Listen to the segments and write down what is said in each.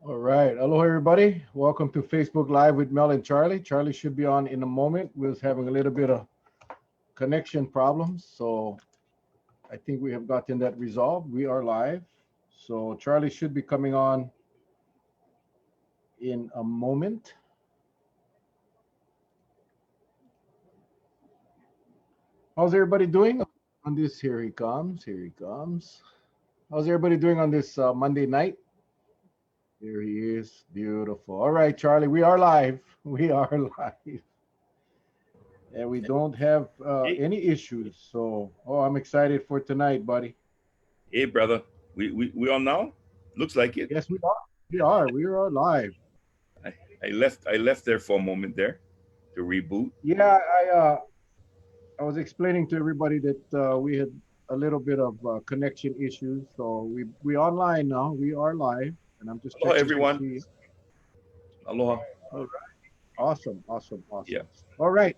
All right. Hello, everybody. Welcome to Facebook Live with Mel and Charlie. Charlie should be on in a moment. We was having a little bit of connection problems, so I think we have gotten that resolved. We are live. So Charlie should be coming on in a moment. How's everybody doing on this? Here he comes. Here he comes. How's everybody doing on this Monday night? Here he is. Beautiful. All right, Charlie, we are live. We are live. And we don't have Hey, any issues. So, oh, I'm excited for tonight, buddy. hey, brother. We on now? Looks like it. Yes, we are. We are. We are live. I, I left there for a moment there to reboot. Yeah, I was explaining to everybody that we had a little bit of connection issues. So we online now. We are live, and I'm just Aloha, checking to everyone. see. Aloha. All right. Awesome, awesome, Yeah. awesome. All right,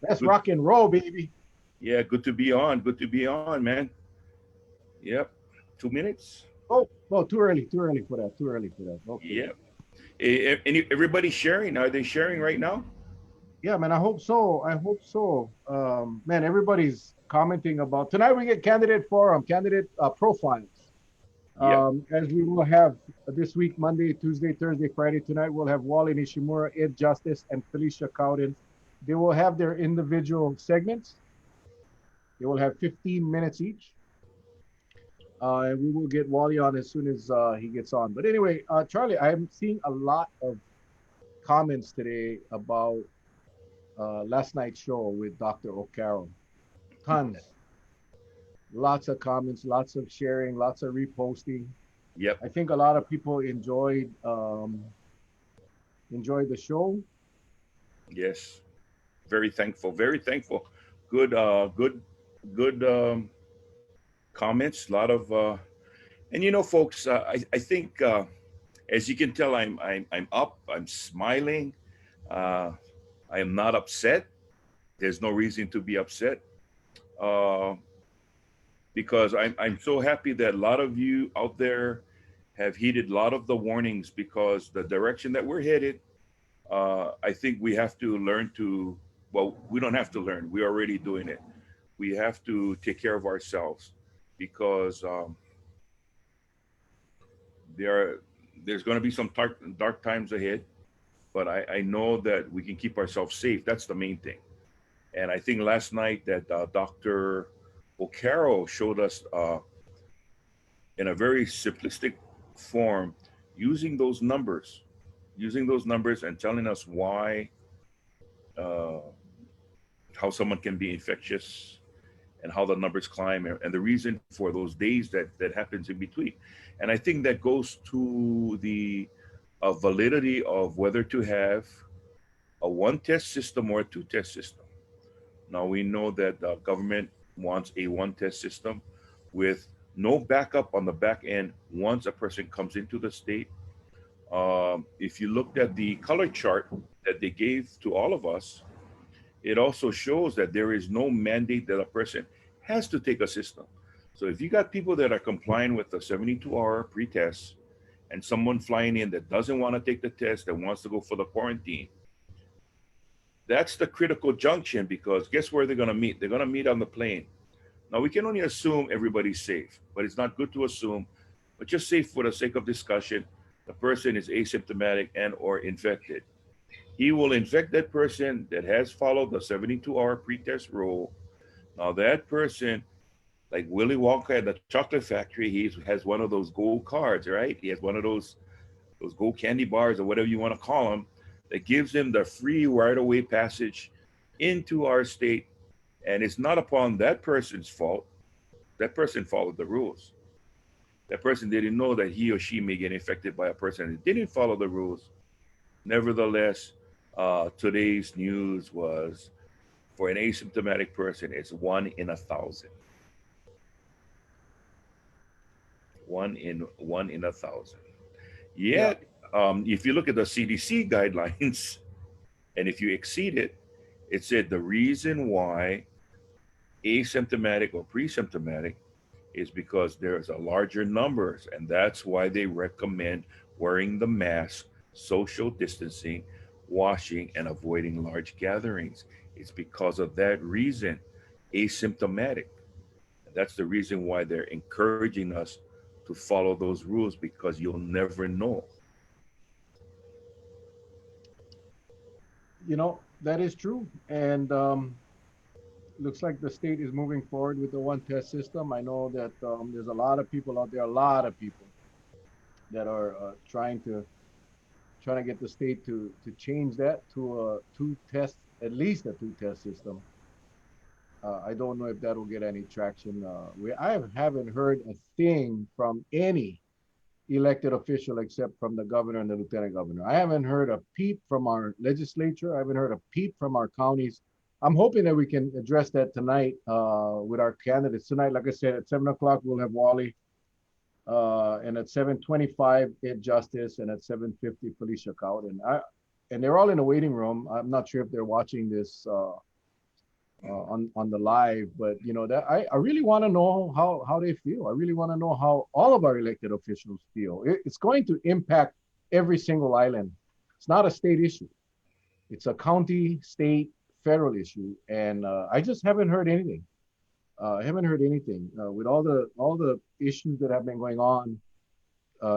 let's Good. rock and roll, baby. Yeah. Good to be on. Good to be on, man. Yep. 2 minutes. Oh, no, too early. Too early for that. Too early for that. Okay. Yep. Everybody sharing? Are they sharing right now? Yeah, man, I hope so. I hope so. Man, everybody's commenting about tonight. We get candidate forum, candidate profiles. Yep. As we will have this week, Monday, Tuesday, Thursday, Friday. Tonight, we'll have Wally Nishimura, Ed Justice, and Felicia Cowden. They will have their individual segments. They will have 15 minutes each. And we will get Wally on as soon as he gets on. But anyway, Charlie, I'm seeing a lot of comments today about last night's show with Dr. O'Carroll. Tons, lots of comments, lots of sharing, lots of reposting. Yep. I think a lot of people enjoyed the show. Yes. Very thankful. Very thankful. Good. Good. Comments. A lot of. And folks. I think. As you can tell, I'm up. I'm smiling. Uh, I am not upset. There's no reason to be upset, uh, because I'm so happy that a lot of you out there have heeded a lot of the warnings, because the direction that we're headed, I think we have to learn to. Well, we don't have to learn. We're already doing it. We have to take care of ourselves, because there there's going to be some dark times ahead, but I know that we can keep ourselves safe. That's the main thing. And I think last night that Dr. O'Carroll showed us, in a very simplistic form, using those numbers, and telling us why, uh, how someone can be infectious, and how the numbers climb, and the reason for those days that happens in between. And I think that goes to the validity of whether to have a one test system or a two test system. Now we know that the government wants a one test system with no backup on the back end once a person comes into the state. If you looked at the color chart that they gave to all of us, it also shows that there is no mandate that a person has to take a system. So if you got people that are complying with the 72-hour pre-test, and someone flying in that doesn't want to take the test, that wants to go for the quarantine, that's the critical junction, because guess where they're going to meet? They're going to meet on the plane. Now we can only assume everybody's safe, but it's not good to assume. But just say, for the sake of discussion, the person is asymptomatic and or infected. He will infect that person that has followed the 72-hour pre-test rule. Now that person, like Willy Wonka at the chocolate factory, he has one of those gold cards, right? He has one of those gold candy bars, or whatever you want to call them, that gives him the free right away passage into our state. And it's not upon that person's fault. That person followed the rules. That person didn't know that he or she may get infected by a person that didn't follow the rules. Nevertheless, today's news was, for an asymptomatic person, it's 1 in 1,000. 1 in 1 in 1,000. Yeah. Yet, if you look at the CDC guidelines, and if you exceed it, it said the reason why asymptomatic or pre-symptomatic is because there's a larger numbers, and that's why they recommend wearing the mask, social distancing, washing, and avoiding large gatherings. It's because of that reason, asymptomatic. That's the reason why they're encouraging us to follow those rules because you'll never know. You know, that is true. And looks like the state is moving forward with the one test system. I know that there's a lot of people out there, a lot of people that are trying to get the state to change that to a two test, at least a two test system. I don't know if that will get any traction. I haven't heard a thing from any elected official except from the governor and the lieutenant governor. I haven't heard a peep from our legislature. I haven't heard a peep from our counties. I'm hoping that we can address that tonight with our candidates. Tonight, like I said, at 7 o'clock, we'll have Wally. And at 7:25, Ed Justice, and at 7:50, Felicia Cowden. And they're all in the waiting room. I'm not sure if they're watching this on the live, but you know that I really want to know how they feel. I really want to know how all of our elected officials feel. It's going to impact every single island. It's not a state issue. It's a county, state, federal issue, and I just haven't heard anything. I haven't heard anything with all the issues that have been going on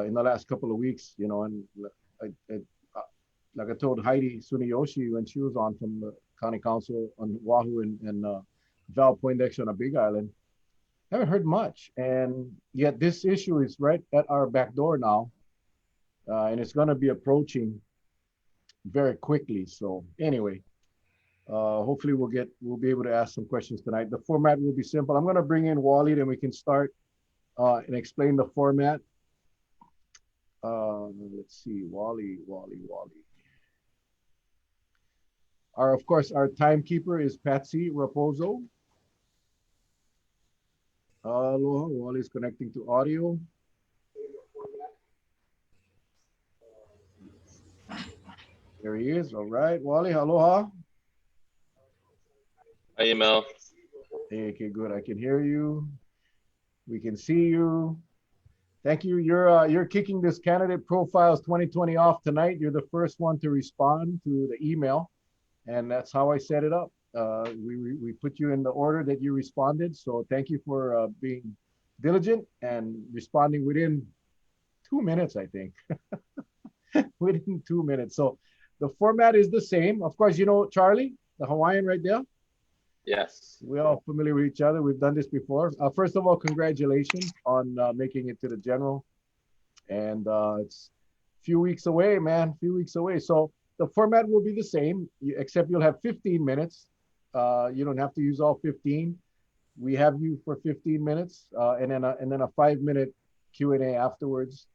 in the last couple of weeks. You know, and like I told Heidi Suniyoshi when she was on from the county council on Oahu and Val Poindexter on a Big Island, haven't heard much. And yet this issue is right at our back door now, and it's going to be approaching very quickly. So anyway, hopefully we'll be able to ask some questions tonight. The format will be simple. I'm going to bring in Wally, then we can start and explain the format. Let's see, Wally. Of course, our timekeeper is Patsy Raposo. Aloha, Wally's connecting to audio. There he is. All right, Wally, aloha. Hi, Mel. Hey, okay, good. I can hear you. We can see you. Thank you. You're kicking this candidate profiles 2020 off tonight. You're the first one to respond to the email, and that's how I set it up. We put you in the order that you responded. So thank you for being diligent and responding within 2 minutes, I think. Within 2 minutes. So the format is the same. Of course, you know Charlie, the Hawaiian right there. Yes. We're all familiar with each other. We've done this before. First of all, congratulations on making it to the general. And it's a few weeks away, man, a few weeks away. So the format will be the same, except you'll have 15 minutes. You don't have to use all 15. We have you for 15 minutes and then a 5-minute Q&A afterwards.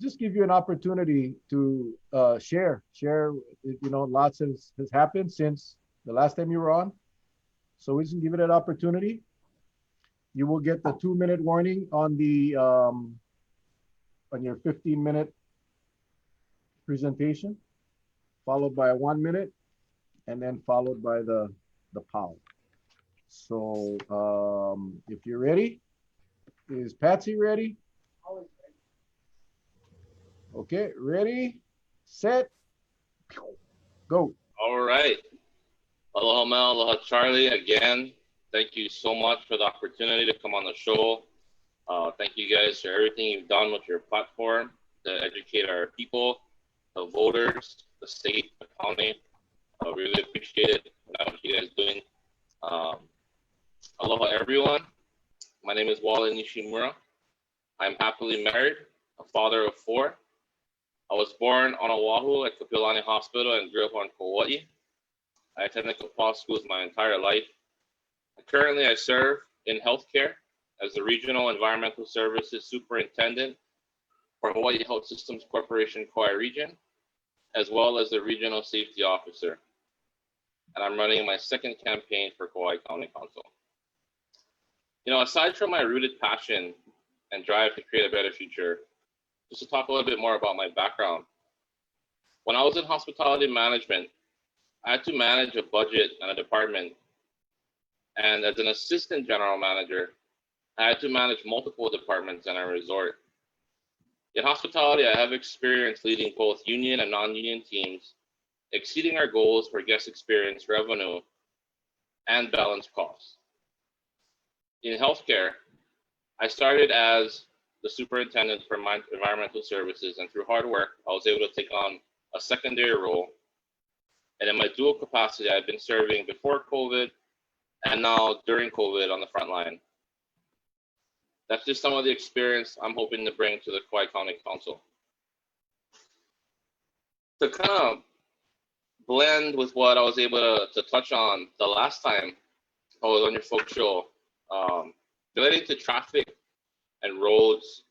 Just give you an opportunity to share. You know, lots has happened since the last time you were on. So we just give it an opportunity. You will get the 2-minute warning on the on your 15-minute presentation, followed by a 1 minute, and then followed by the POW. So if you're ready, is Patsy ready? Okay, ready, set, go. All right. Aloha, Mel. Aloha, Charlie. Again, thank you so much for the opportunity to come on the show. Thank you guys for everything you've done with your platform to educate our people, the voters, the state, the county. I really appreciate it. What you guys doing. Aloha, everyone. My name is Walla Nishimura. I'm happily married, a father of 4. I was born on Oahu at Kapiolani Hospital and grew up on Kauai. I attended Kapaa schools my entire life. Currently, I serve in healthcare as the Regional Environmental Services Superintendent for Hawaii Health Systems Corporation Kauai Region, as well as the Regional Safety Officer. And I'm running my second campaign for Kauai County Council. You know, aside from my rooted passion and drive to create a better future, just to talk a little bit more about my background. When I was in hospitality management, I had to manage a budget and a department. And as an assistant general manager, I had to manage multiple departments in a resort. In hospitality, I have experience leading both union and non-union teams, exceeding our goals for guest experience, revenue, and balanced costs. In healthcare, I started as the superintendent for environmental services, and through hard work, I was able to take on a secondary role. And in my dual capacity, I've been serving before COVID and now during COVID on the front line. That's just some of the experience I'm hoping to bring to the Kauai County Council. To kind of blend with what I was able to touch on the last time I was on your folks show, relating to traffic and roads,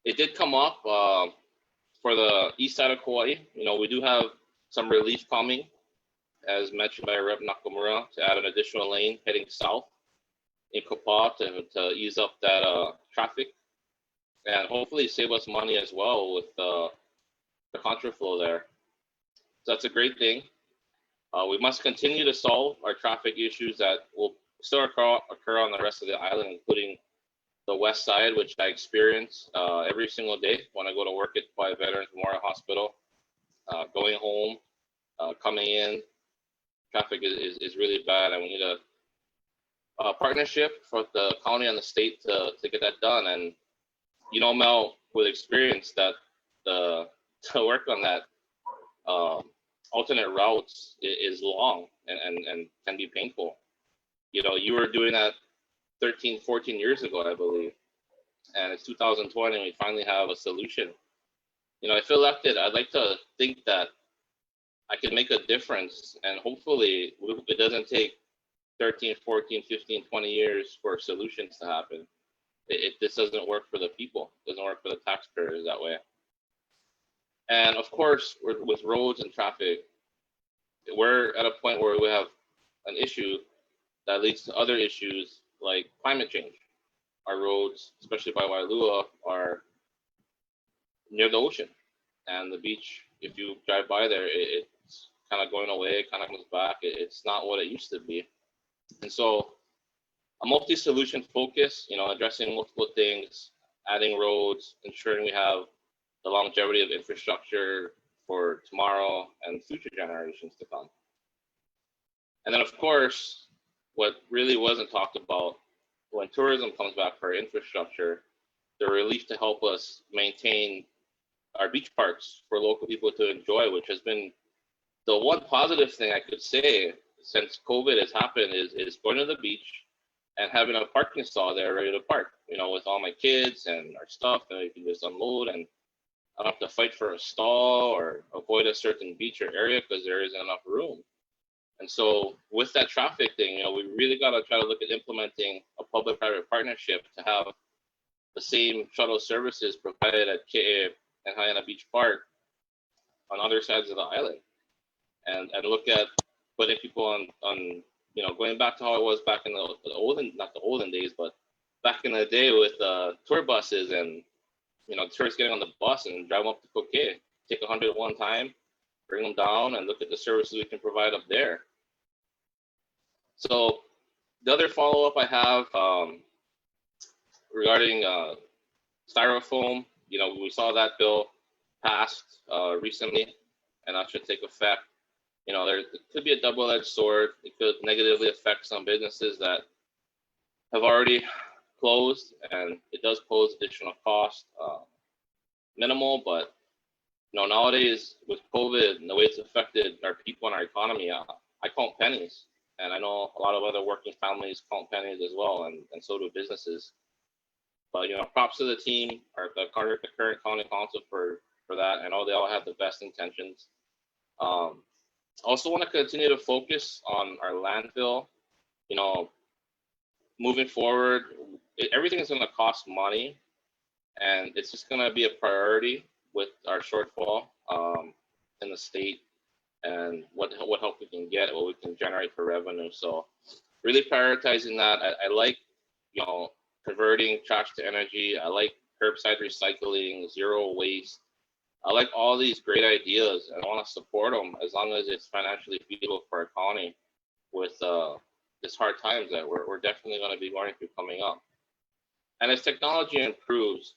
it did come up for the east side of Kauai. We do have some relief coming, as mentioned by Rep. Nakamura, to add an additional lane heading south in Kapaa to ease up that traffic and hopefully save us money as well with the contraflow there. So that's a great thing. We must continue to solve our traffic issues that will still occur on the rest of the island, including the west side, which I experience every single day when I go to work at Kauai Veterans Memorial Hospital. Going home, coming in, traffic is really bad, and we need a partnership for the county and the state to get that done. And Mel, with experience, that to work on that alternate routes is long and can be painful. You were doing that 13, 14 years ago, I believe, and it's 2020 and we finally have a solution. If elected, I'd like to think that I can make a difference, and hopefully it doesn't take 13, 14, 15, 20 years for solutions to happen. This doesn't work for the people. It doesn't work for the taxpayers that way. And of course, with roads and traffic, we're at a point where we have an issue that leads to other issues like climate change. Our roads, especially by Wailua, are near the ocean, and the beach, if you drive by there, it's kind of going away, it kind of comes back. It's not what it used to be. And so a multi-solution focus, addressing multiple things, adding roads, ensuring we have the longevity of infrastructure for tomorrow and future generations to come. And then, of course, what really wasn't talked about, when tourism comes back for infrastructure, the relief to help us maintain our beach parks for local people to enjoy, which has been the one positive thing I could say since COVID has happened, is going to the beach and having a parking stall there ready to park, with all my kids and our stuff, and you can just unload, and I don't have to fight for a stall or avoid a certain beach or area because there isn't enough room. And so with that traffic thing, we really got to try to look at implementing a public-private partnership to have the same shuttle services provided at Ke'e and Haiana Beach Park on other sides of the island, and look at putting people on going back to how it was back in the olden, not the olden days, but back in the day with tour buses, and tourists getting on the bus and drive up to Koke, take 100 at one time, bring them down, and look at the services we can provide up there. So the other follow-up I have regarding styrofoam, we saw that bill passed recently, and that should take effect. There could be a double-edged sword. It could negatively affect some businesses that have already closed, and it does pose additional cost. Minimal, but nowadays with COVID and the way it's affected our people and our economy, I count pennies, and I know a lot of other working families count pennies as well, and so do businesses. But props to the team, or the current county council for that. I know they all have the best intentions. I also want to continue to focus on our landfill. Moving forward, everything is going to cost money, and it's just going to be a priority with our shortfall in the state, and what help we can get, what we can generate for revenue. So really prioritizing that. I like converting trash to energy. I like curbside recycling, zero waste. I like all these great ideas, and I want to support them as long as it's financially feasible for our county with this hard times that we're definitely going to be going through coming up. And as technology improves,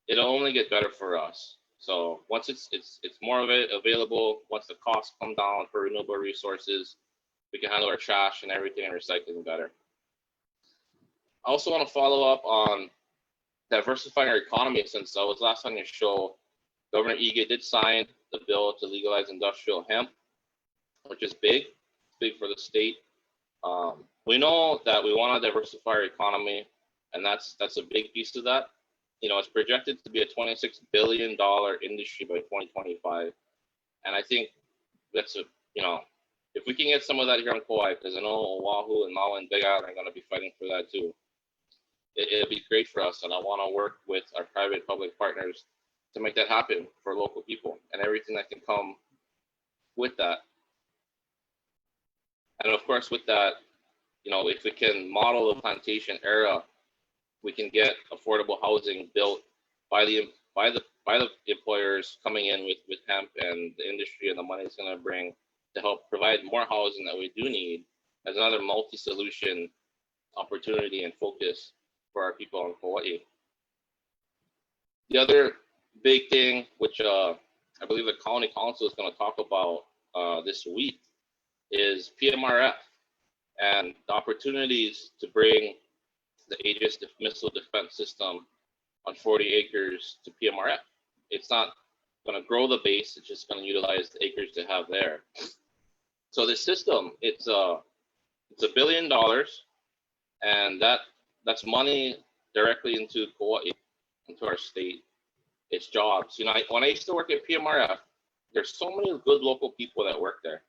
it'll only get better for us. So once it's more of it available, once the costs come down for renewable resources, we can handle our trash and everything and recycling better. I also want to follow up on diversifying our economy, since I was last on your show. Governor Ige did sign the bill to legalize industrial hemp, which is big. It's big for the state. We know that we want to diversify our economy, and that's a big piece of that. It's projected to be a $26 billion industry by 2025, and I think that's if we can get some of that here on Kauai, because I know Oahu and Maui and Big Island are going to be fighting for that too. It'll be great for us, and I want to work with our private public partners to make that happen for local people and everything that can come with that. And of course, with that, if we can model the plantation era, we can get affordable housing built by the employers coming in with hemp and the industry and the money it's going to bring to help provide more housing that we do need as another multi-solution opportunity and focus for our people in Hawaii. The other big thing, which I believe the County Council is going to talk about this week, is PMRF and the opportunities to bring the Aegis missile defense system on 40 acres to PMRF. It's not going to grow the base; it's just going to utilize the acres they have there. So this system, it's $1 billion, and that's money directly into Kauai, into our state. It's jobs. When I used to work at PMRF, there's so many good local people that work there.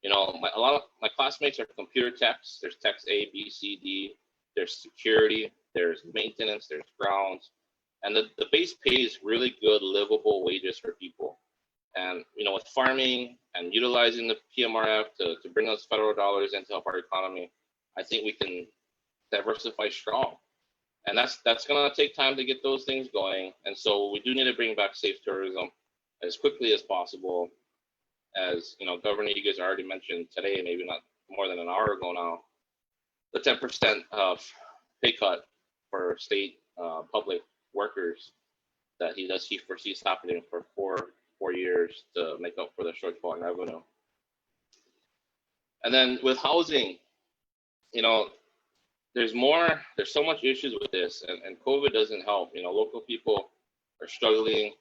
A lot of my classmates are computer techs. There's techs A, B, C, D. There's security. There's maintenance. There's grounds. And the base pay is really good, livable wages for people. And, with farming and utilizing the PMRF to bring those federal dollars in to help our economy, I think we can diversify strong. And that's going to take time to get those things going. And so we do need to bring back safe tourism as quickly as possible. As Governor Egas already mentioned today, maybe not more than an hour ago now, the 10% of pay cut for state public workers that he foresees happening for four years to make up for the shortfall in revenue. And then with housing, there's so much issues with this, and COVID doesn't help. Local people are struggling.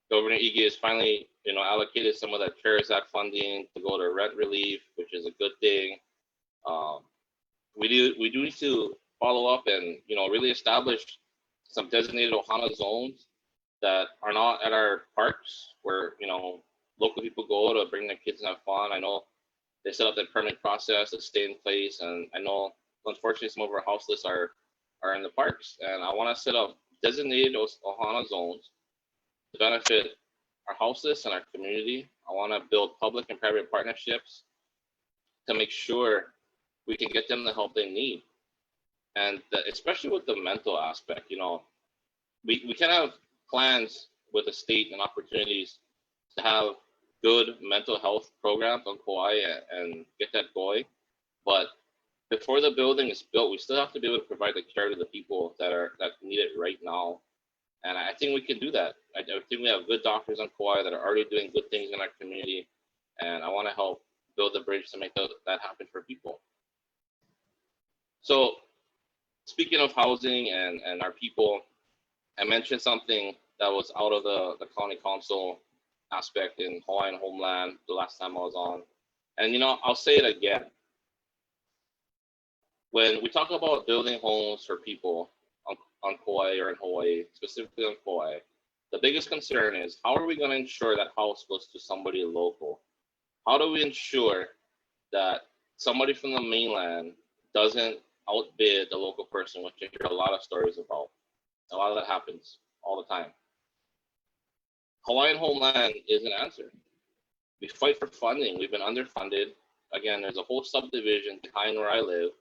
Governor Ige has finally, allocated some of that CARES Act funding to go to rent relief, which is a good thing. We do need to follow up and, really establish some designated Ohana zones that are not at our parks where, local people go to bring their kids and have fun. I know they set up that permit process to stay in place, and I know, unfortunately, some of our houseless are in the parks, and I want to set up designated Ohana zones to benefit our houseless and our community. I want to build public and private partnerships to make sure we can get them the help they need. And especially with the mental aspect, we can have plans with the state and opportunities to have good mental health programs on Kauai and get that going. But before the building is built, we still have to be able to provide the care to the people that need it right now. And I think we can do that. I think we have good doctors on Kauai that are already doing good things in our community. And I want to help build the bridge to make that happen for people. So speaking of housing and our people, I mentioned something that was out of the county council aspect in Hawaiian homeland the last time I was on. And, I'll say it again. When we talk about building homes for people on Kauai or in Hawaii, specifically on Kauai, the biggest concern is how are we going to ensure that house goes to somebody local? How do we ensure that somebody from the mainland doesn't outbid the local person, which I hear a lot of stories about? A lot of that happens all the time. Hawaiian homeland is an answer. We fight for funding. We've been underfunded. Again, there's a whole subdivision behind where I live,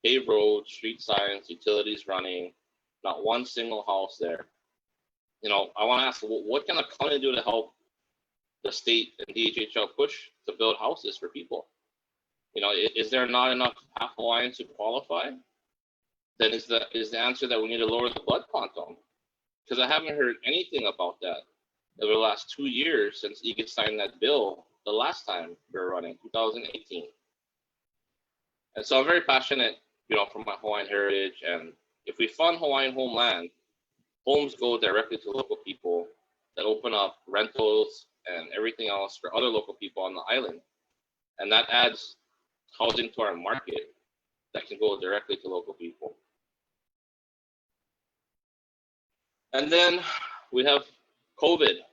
paved roads, street signs, utilities running, not one single house there. I want to ask, what can the county do to help the state and DHHL push to build houses for people? Is there not enough half Hawaiians who qualify? Then is the answer that we need to lower the blood quantum? because I haven't heard anything about that over the last 2 years since Egan signed that bill the last time we were running, 2018. And so I'm very passionate, for my Hawaiian heritage. And if we fund Hawaiian homeland, homes go directly to local people that open up rentals and everything else for other local people on the island. And that adds housing to our market that can go directly to local people. And then we have COVID.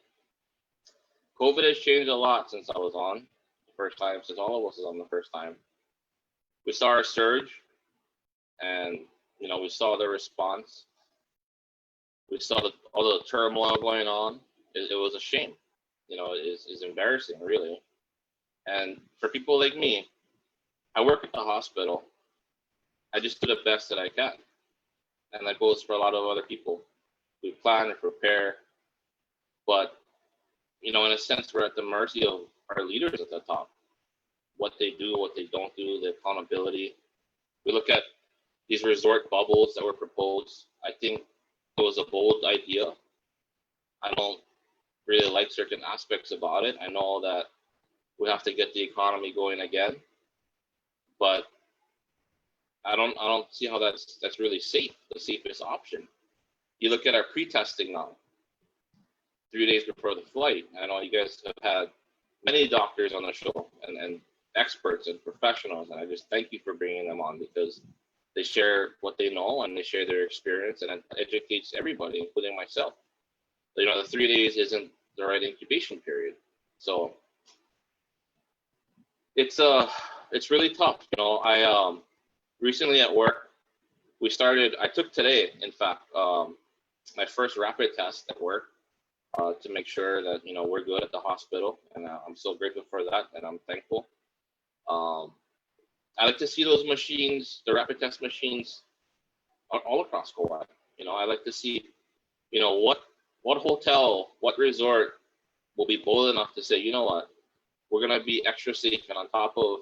COVID has changed a lot since I was on the first time, since all of us was on the first time. We saw a surge, and we saw the response. We saw all the turmoil going on. It was a shame. It's embarrassing, really. And for people like me, I work at the hospital. I just do the best that I can. And that goes for a lot of other people. We plan and prepare. But, in a sense, we're at the mercy of our leaders at the top. What they do, what they don't do, the accountability. We look at these resort bubbles that were proposed. I think it was a bold idea. I don't really like certain aspects about it. I know that we have to get the economy going again, but I don't see how that's really safe, the safest option. You look at our pre-testing now, 3 days before the flight. I know you guys have had many doctors on the show and experts and professionals, and I just thank you for bringing them on, because they share what they know and they share their experience, and it educates everybody, including myself. The 3 days isn't the right incubation period. So it's really tough. I recently at work, I took today, in fact, my first rapid test at work to make sure that, we're good at the hospital. And I'm so grateful for that, and I'm thankful. I like to see those machines, the rapid test machines, all across Kauai. I like to see, what hotel, what resort will be bold enough to say, you know what, we're going to be extra safe, and on top of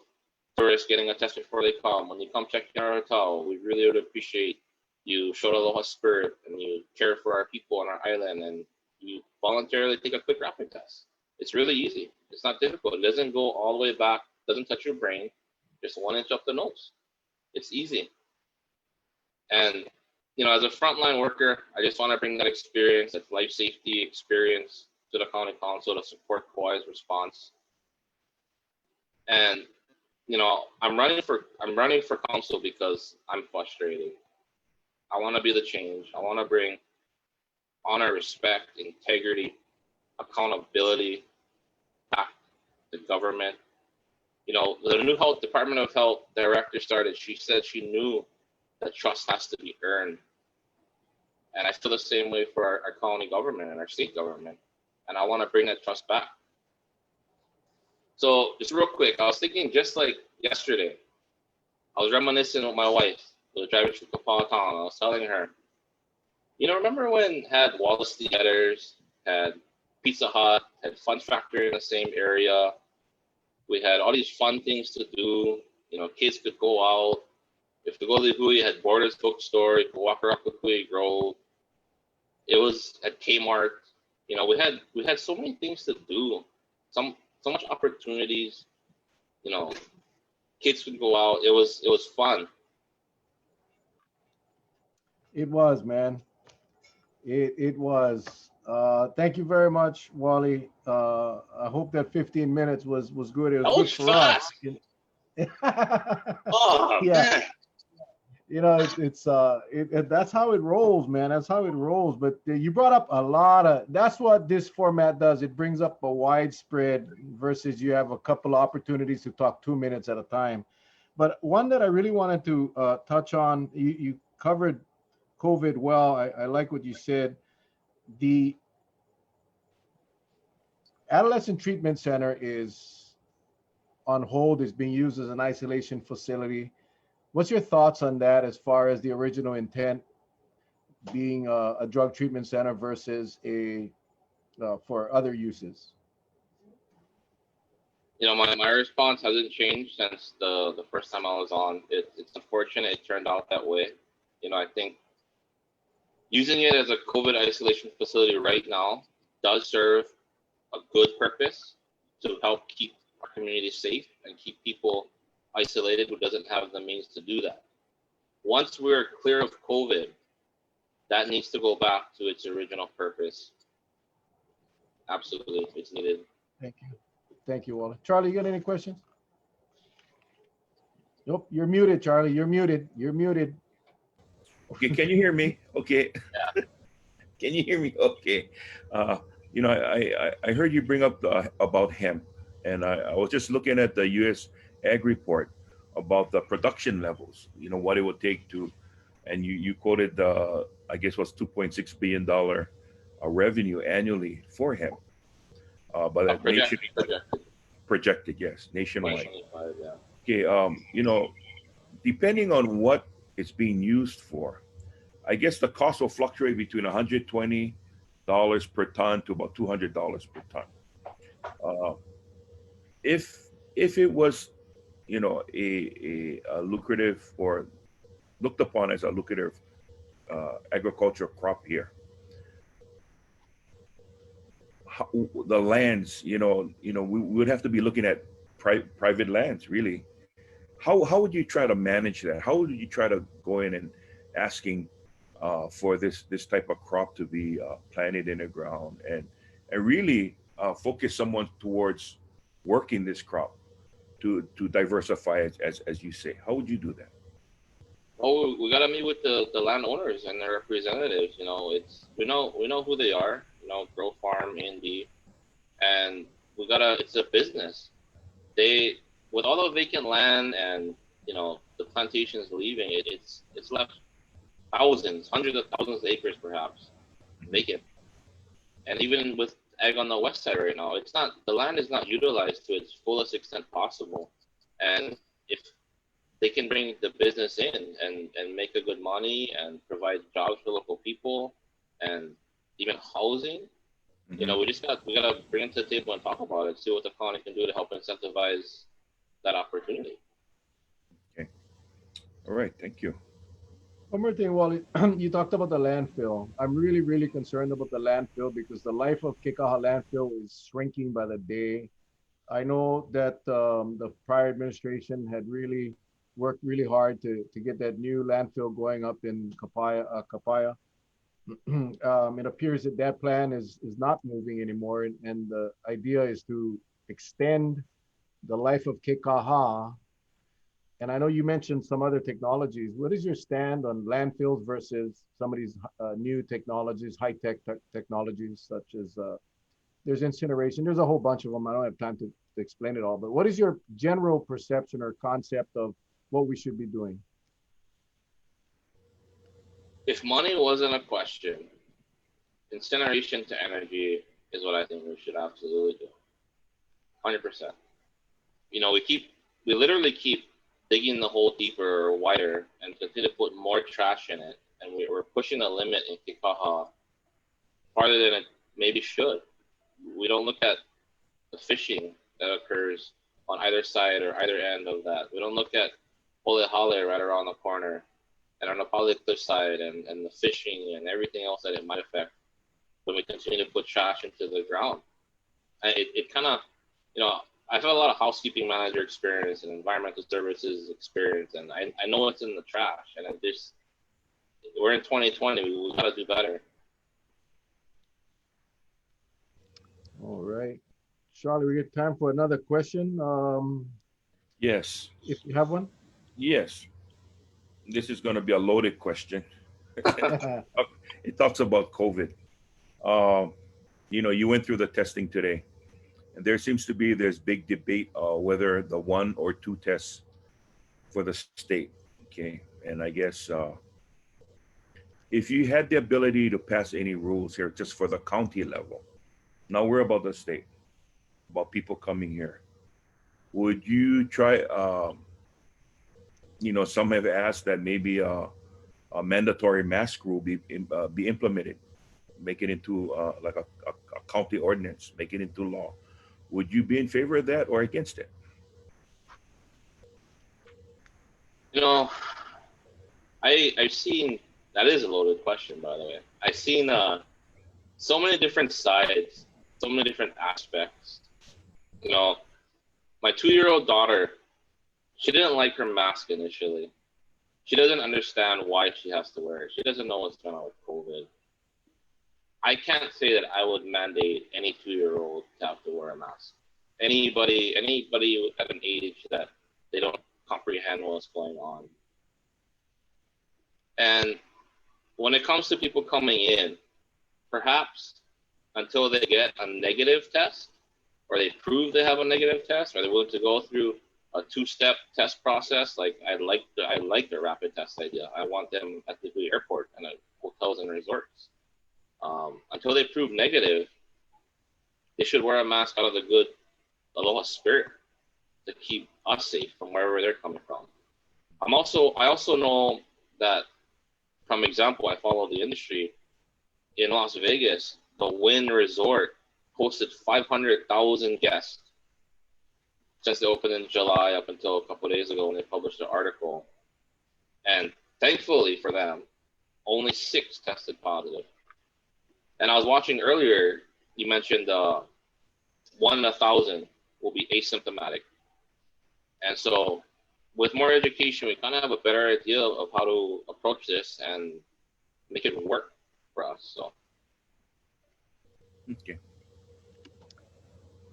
tourists getting a test before they come, when you come check in our hotel, we really would appreciate you showed aloha spirit and you care for our people on our island, and you voluntarily take a quick rapid test. It's really easy. It's not difficult. It doesn't go all the way back, doesn't touch your brain, just 1 inch up the nose. It's easy. And, as a frontline worker, I just want to bring that experience, that life safety experience, to the county council to support Kauai's response. And, I'm running for council because I'm frustrated. I want to be the change. I want to bring honor, respect, integrity, accountability back to government. The new Department of Health director started, she said she knew that trust has to be earned. And I feel the same way for our county government and our state government. And I want to bring that trust back. So just real quick, I was thinking just like yesterday, I was reminiscing with my wife. We were driving through Kapaa Town. I was telling her, remember when had Wallace Theaters, had Pizza Hut, had Fun Factory in the same area? We had all these fun things to do. Kids could go out. If you go to Hui, you had Borders Bookstore. You could walk around Kukui Grove. It was at Kmart. We had so many things to do. So much opportunities. Kids could go out. It was fun. It was, man. It was. Thank you very much, Wally. I hope that 15 minutes was good. It was good for fast. us. Oh, yeah. Man. That's how it rolls, man. That's how it rolls. But you brought up a lot of. That's what this format does. It brings up a widespread versus you have a couple of opportunities to talk 2 minutes at a time. But one that I really wanted to touch on, you covered COVID well. I like what you said. The Adolescent Treatment Center is on hold. It's being used as an isolation facility. What's your thoughts on that as far as the original intent being a drug treatment center versus for other uses? My response hasn't changed since the first time I was on. It's unfortunate it turned out that way. I think, Using it as a COVID isolation facility right now does serve a good purpose to help keep our community safe and keep people isolated who doesn't have the means to do that. Once we're clear of COVID, that needs to go back to its original purpose. Absolutely, it's needed. Thank you. Thank you, Wally. Charlie, you got any questions? Nope, you're muted, Charlie. You're muted. You're muted. Okay, can you hear me? Okay. Yeah. Can you hear me? Okay. I heard you bring up about hemp, and I was just looking at the U.S. Ag report about the production levels. What it would take to, and you quoted I guess was $2.6 billion revenue annually for hemp, but that projected, yes, nationwide. Yeah. Okay, depending on what it's being used for, I guess the cost will fluctuate between $120 per ton to about $200 per ton. If it was, a lucrative or looked upon as a lucrative agricultural crop here, the lands, we would have to be looking at private lands, really. How would you try to manage that? How would you try to go in and asking for this type of crop to be planted in the ground and really focus someone towards working this crop to diversify it, as you say? How would you do that? Oh, we gotta meet with the landowners and their representatives. We know who they are. Grow Farm, Indy, and it's a business. They, with all the vacant land and the plantations leaving, it's left thousands, hundreds of thousands of acres perhaps vacant. And even with ag on the west side right now, the land is not utilized to its fullest extent possible. And if they can bring the business in and make a good money and provide jobs for local people and even housing, we gotta bring it to the table and talk about it, see what the county can do to help incentivize that opportunity. Okay. All right. Thank you. One more thing, Wally. You talked about the landfill. I'm really, really concerned about the landfill because the life of Kekaha landfill is shrinking by the day. I know that the prior administration had really worked really hard to get that new landfill going up in Kapaya. It appears that plan is not moving anymore, and the idea is to extend the life of Kekaha. And I know you mentioned some other technologies. What is your stand on landfills versus some of these new technologies, high-tech technologies, such as there's incineration. There's a whole bunch of them. I don't have time to explain it all, but what is your general perception or concept of what we should be doing? If money wasn't a question, incineration to energy is what I think we should absolutely do. 100%. We literally keep digging the hole deeper or wider and continue to put more trash in it. And we're pushing the limit in Kekaha farther than it maybe should. We don't look at the fishing that occurs on either side or either end of that. We don't look at Ole Hale right around the corner and on the Pali Cliff side and the fishing and everything else that it might affect when we continue to put trash into the ground. And it kind of, I've had a lot of housekeeping manager experience and environmental services experience, and I know what's in the trash. And we're in 2020, we got to do better. All right. Charlie, we get time for another question. Yes. If you have one. Yes. This is going to be a loaded question. It talks about COVID. You went through the testing today, and there seems to be this big debate whether the 1 or 2 tests for the state. Okay. And I guess if you had the ability to pass any rules here just for the county level, now we're about the state, about people coming here, would you try, some have asked that maybe a mandatory mask rule be implemented, make it into like a county ordinance, make it into law. Would you be in favor of that or against it? I've seen That is a loaded question, by the way. I've seen so many different sides, so many different aspects. You know, my 2-year-old daughter, she didn't like her mask initially. She doesn't understand why she has to wear it. She doesn't know what's going on with COVID. I can't say that I would mandate any 2-year-old to have to wear a mask. Anybody at an age that they don't comprehend what's going on. And when it comes to people coming in, perhaps until they get a negative test, or they prove they have a negative test, or they're willing to go through a 2-step test process, like I like the rapid test idea. I want them at the airport and at hotels and resorts. Until they prove negative, they should wear a mask out of the good aloha spirit to keep us safe from wherever they're coming from. I also know that, from example, I follow the industry in Las Vegas. The Wynn Resort hosted 500,000 guests since they opened in July up until a couple of days ago when they published the article. And thankfully for them, only 6 tested positive. And I was watching earlier, you mentioned 1 in 1,000 will be asymptomatic. And so with more education, we kind of have a better idea of how to approach this and make it work for us. So. Okay.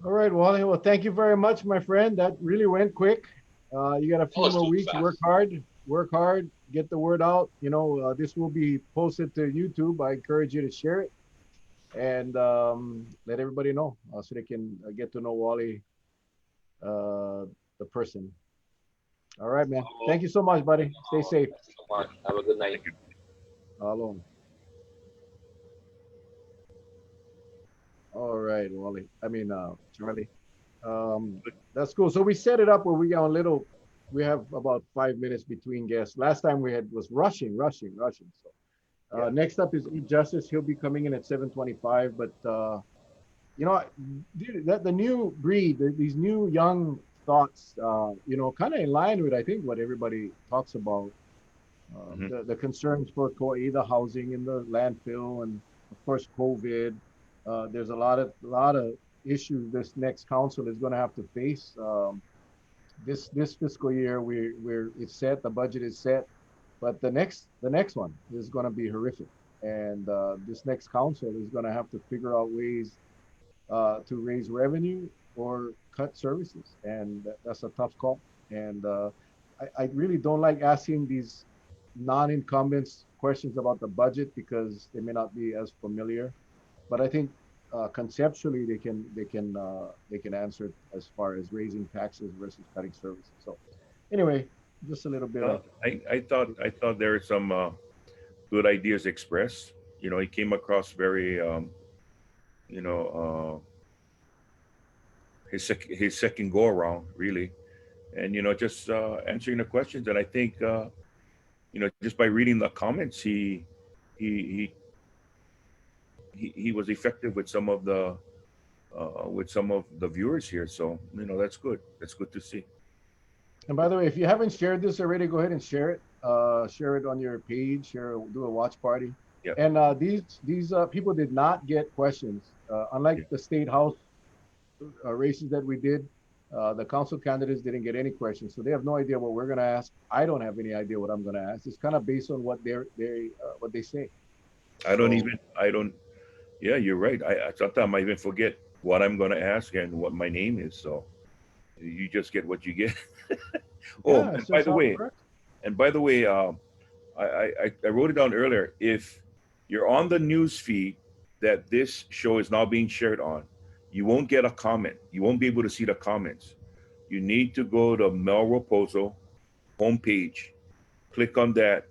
All right, Wally. Well, thank you very much, my friend. That really went quick. You got a few more weeks. Fast. Work hard, get the word out. You know, this will be posted to YouTube. I encourage you to share it and let everybody know so they can get to know Wally, the person. All right, man. Thank you so much, buddy. Stay safe. Have a good night. Alone. All right, Wally. Charlie. That's cool. So we set it up where we have about 5 minutes between guests. Last time we was rushing. So next up is Justus. He'll be coming in at 7:25. But you know, the new breed, these new young thoughts, you know, kind of in line with I think what everybody talks about. The concerns for Kauai, the housing in the landfill, and of course COVID. There's a lot of issues this next council is going to have to face. This fiscal year, it's set, the budget is set, but the next one is going to be horrific, and this next council is going to have to figure out ways to raise revenue or cut services, and that's a tough call. And I really don't like asking these non-incumbents questions about the budget because they may not be as familiar. But I think conceptually they can answer it as far as raising taxes versus cutting services. So anyway, just a little bit of. I thought there were some good ideas expressed. You know, he came across very, you know, his second go around really, and you know, just answering the questions. And I think you know, just by reading the comments, he was effective with some of the viewers here. So you know, that's good. That's good to see. And by the way, if you haven't shared this already, go ahead and share it. Share it on your page. Do a watch party. Yeah. And these people did not get questions. Unlike the state house races that we did, the council candidates didn't get any questions, so they have no idea what we're going to ask. I don't have any idea what I'm going to ask. It's kind of based on what they say. Yeah, you're right. I sometimes I even forget what I'm going to ask and what my name is. So you just get what you get. Oh, Yeah, and by the way, I wrote it down earlier. If you're on the news feed that this show is now being shared on, you won't get a comment. You won't be able to see the comments. You need to go to Mel Raposo homepage, click on that,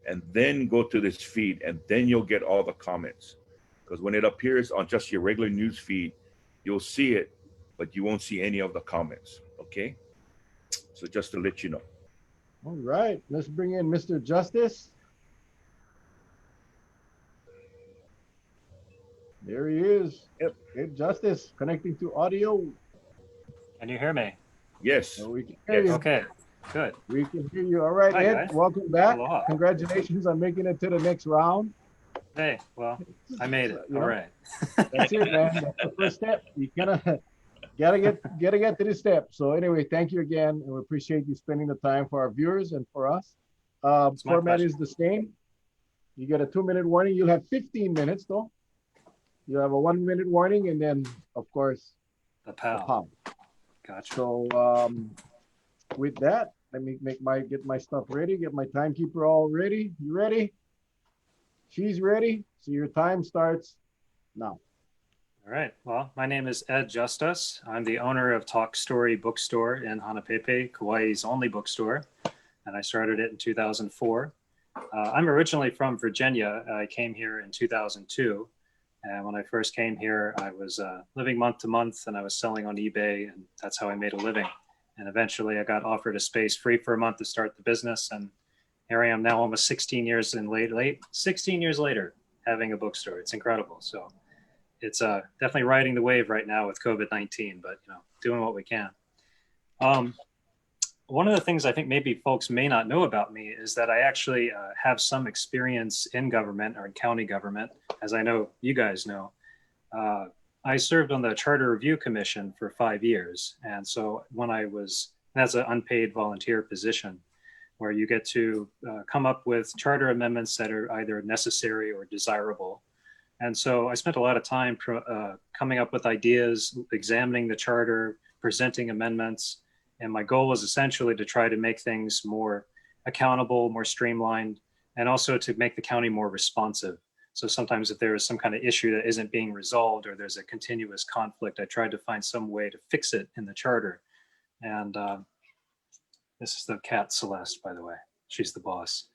and then go to this feed, and then you'll get all the comments. Because when it appears on just your regular news feed, you'll see it, but you won't see any of the comments. Okay? So just to let you know. All right, let's bring in Mr. Justus. There he is. Yep. Hey, Justus, connecting to audio. Can you hear me? Yes. So we can hear you. Okay. Good. We can hear you. All right, Hi, Ed, guys. welcome back. Aloha. Congratulations on making it to the next round. Hey, well, I made it. You All know, right. That's it, man. That's the first step. You gotta get to this step. So anyway, thank you again, and we appreciate you spending the time for our viewers and for us. It's my Format pleasure. is the same. You get a 2-minute warning. You'll have 15 minutes though. You have a 1-minute warning, and then of course The the PAL. pound. Gotcha. So with that, let me get my stuff ready. Get my timekeeper all ready. You ready? She's ready. So your time starts now. All right. Well, my name is Ed Justus. I'm the owner of Talk Story Bookstore in Hanapepe, Kauai's only bookstore, and I started it in 2004. I'm originally from Virginia. I came here in 2002, and when I first came here, I was living month to month, and I was selling on eBay, and that's how I made a living. And eventually, I got offered a space free for a month to start the business, and here I am now, almost 16 years in 16 years later, having a bookstore. It's incredible. So it's definitely riding the wave right now with COVID-19, but doing what we can. One of the things I think maybe folks may not know about me is that I actually have some experience in government or in county government, as I know you guys know. I served on the Charter Review Commission for 5 years. And so that's an unpaid volunteer position where you get to come up with charter amendments that are either necessary or desirable. And so I spent a lot of time coming up with ideas, examining the charter, presenting amendments. And my goal was essentially to try to make things more accountable, more streamlined, and also to make the county more responsive. So sometimes if there is some kind of issue that isn't being resolved or there's a continuous conflict, I tried to find some way to fix it in the charter. And this is the cat Celeste, by the way. She's the boss.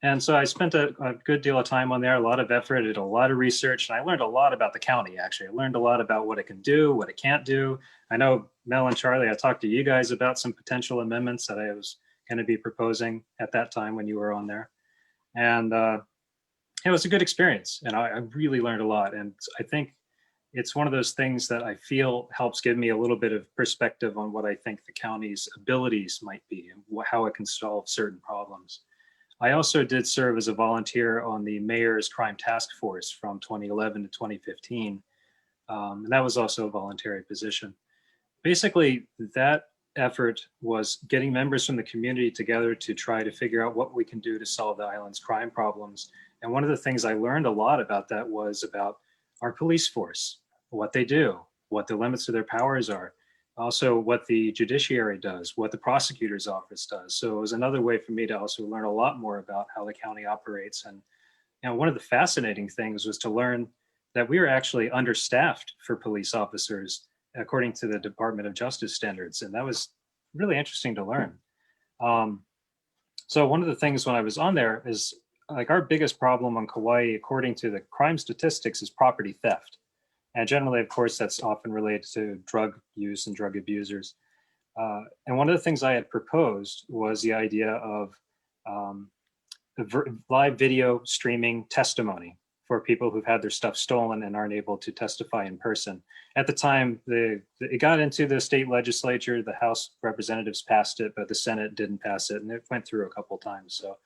And so I spent a good deal of time on there, a lot of effort, did a lot of research, and I learned a lot about the county, actually. I learned a lot about what it can do, what it can't do. I know Mel and Charlie, I talked to you guys about some potential amendments that I was going to be proposing at that time when you were on there. And it was a good experience, and I really learned a lot. And I think it's one of those things that I feel helps give me a little bit of perspective on what I think the county's abilities might be and how it can solve certain problems. I also did serve as a volunteer on the mayor's crime task force from 2011 to 2015. And that was also a voluntary position. Basically, that effort was getting members from the community together to try to figure out what we can do to solve the island's crime problems. And one of the things I learned a lot about that was about our police force, what they do, what the limits of their powers are, also what the judiciary does, what the prosecutor's office does. So it was another way for me to also learn a lot more about how the county operates. And one of the fascinating things was to learn that we were actually understaffed for police officers according to the Department of Justice standards. And that was really interesting to learn. So one of the things when I was on there is like our biggest problem on Kauai, according to the crime statistics, is property theft. And generally, of course, that's often related to drug use and drug abusers. And one of the things I had proposed was the idea of live video streaming testimony for people who've had their stuff stolen and aren't able to testify in person. At the time, it got into the state legislature, the House representatives passed it, but the Senate didn't pass it, and it went through a couple times. So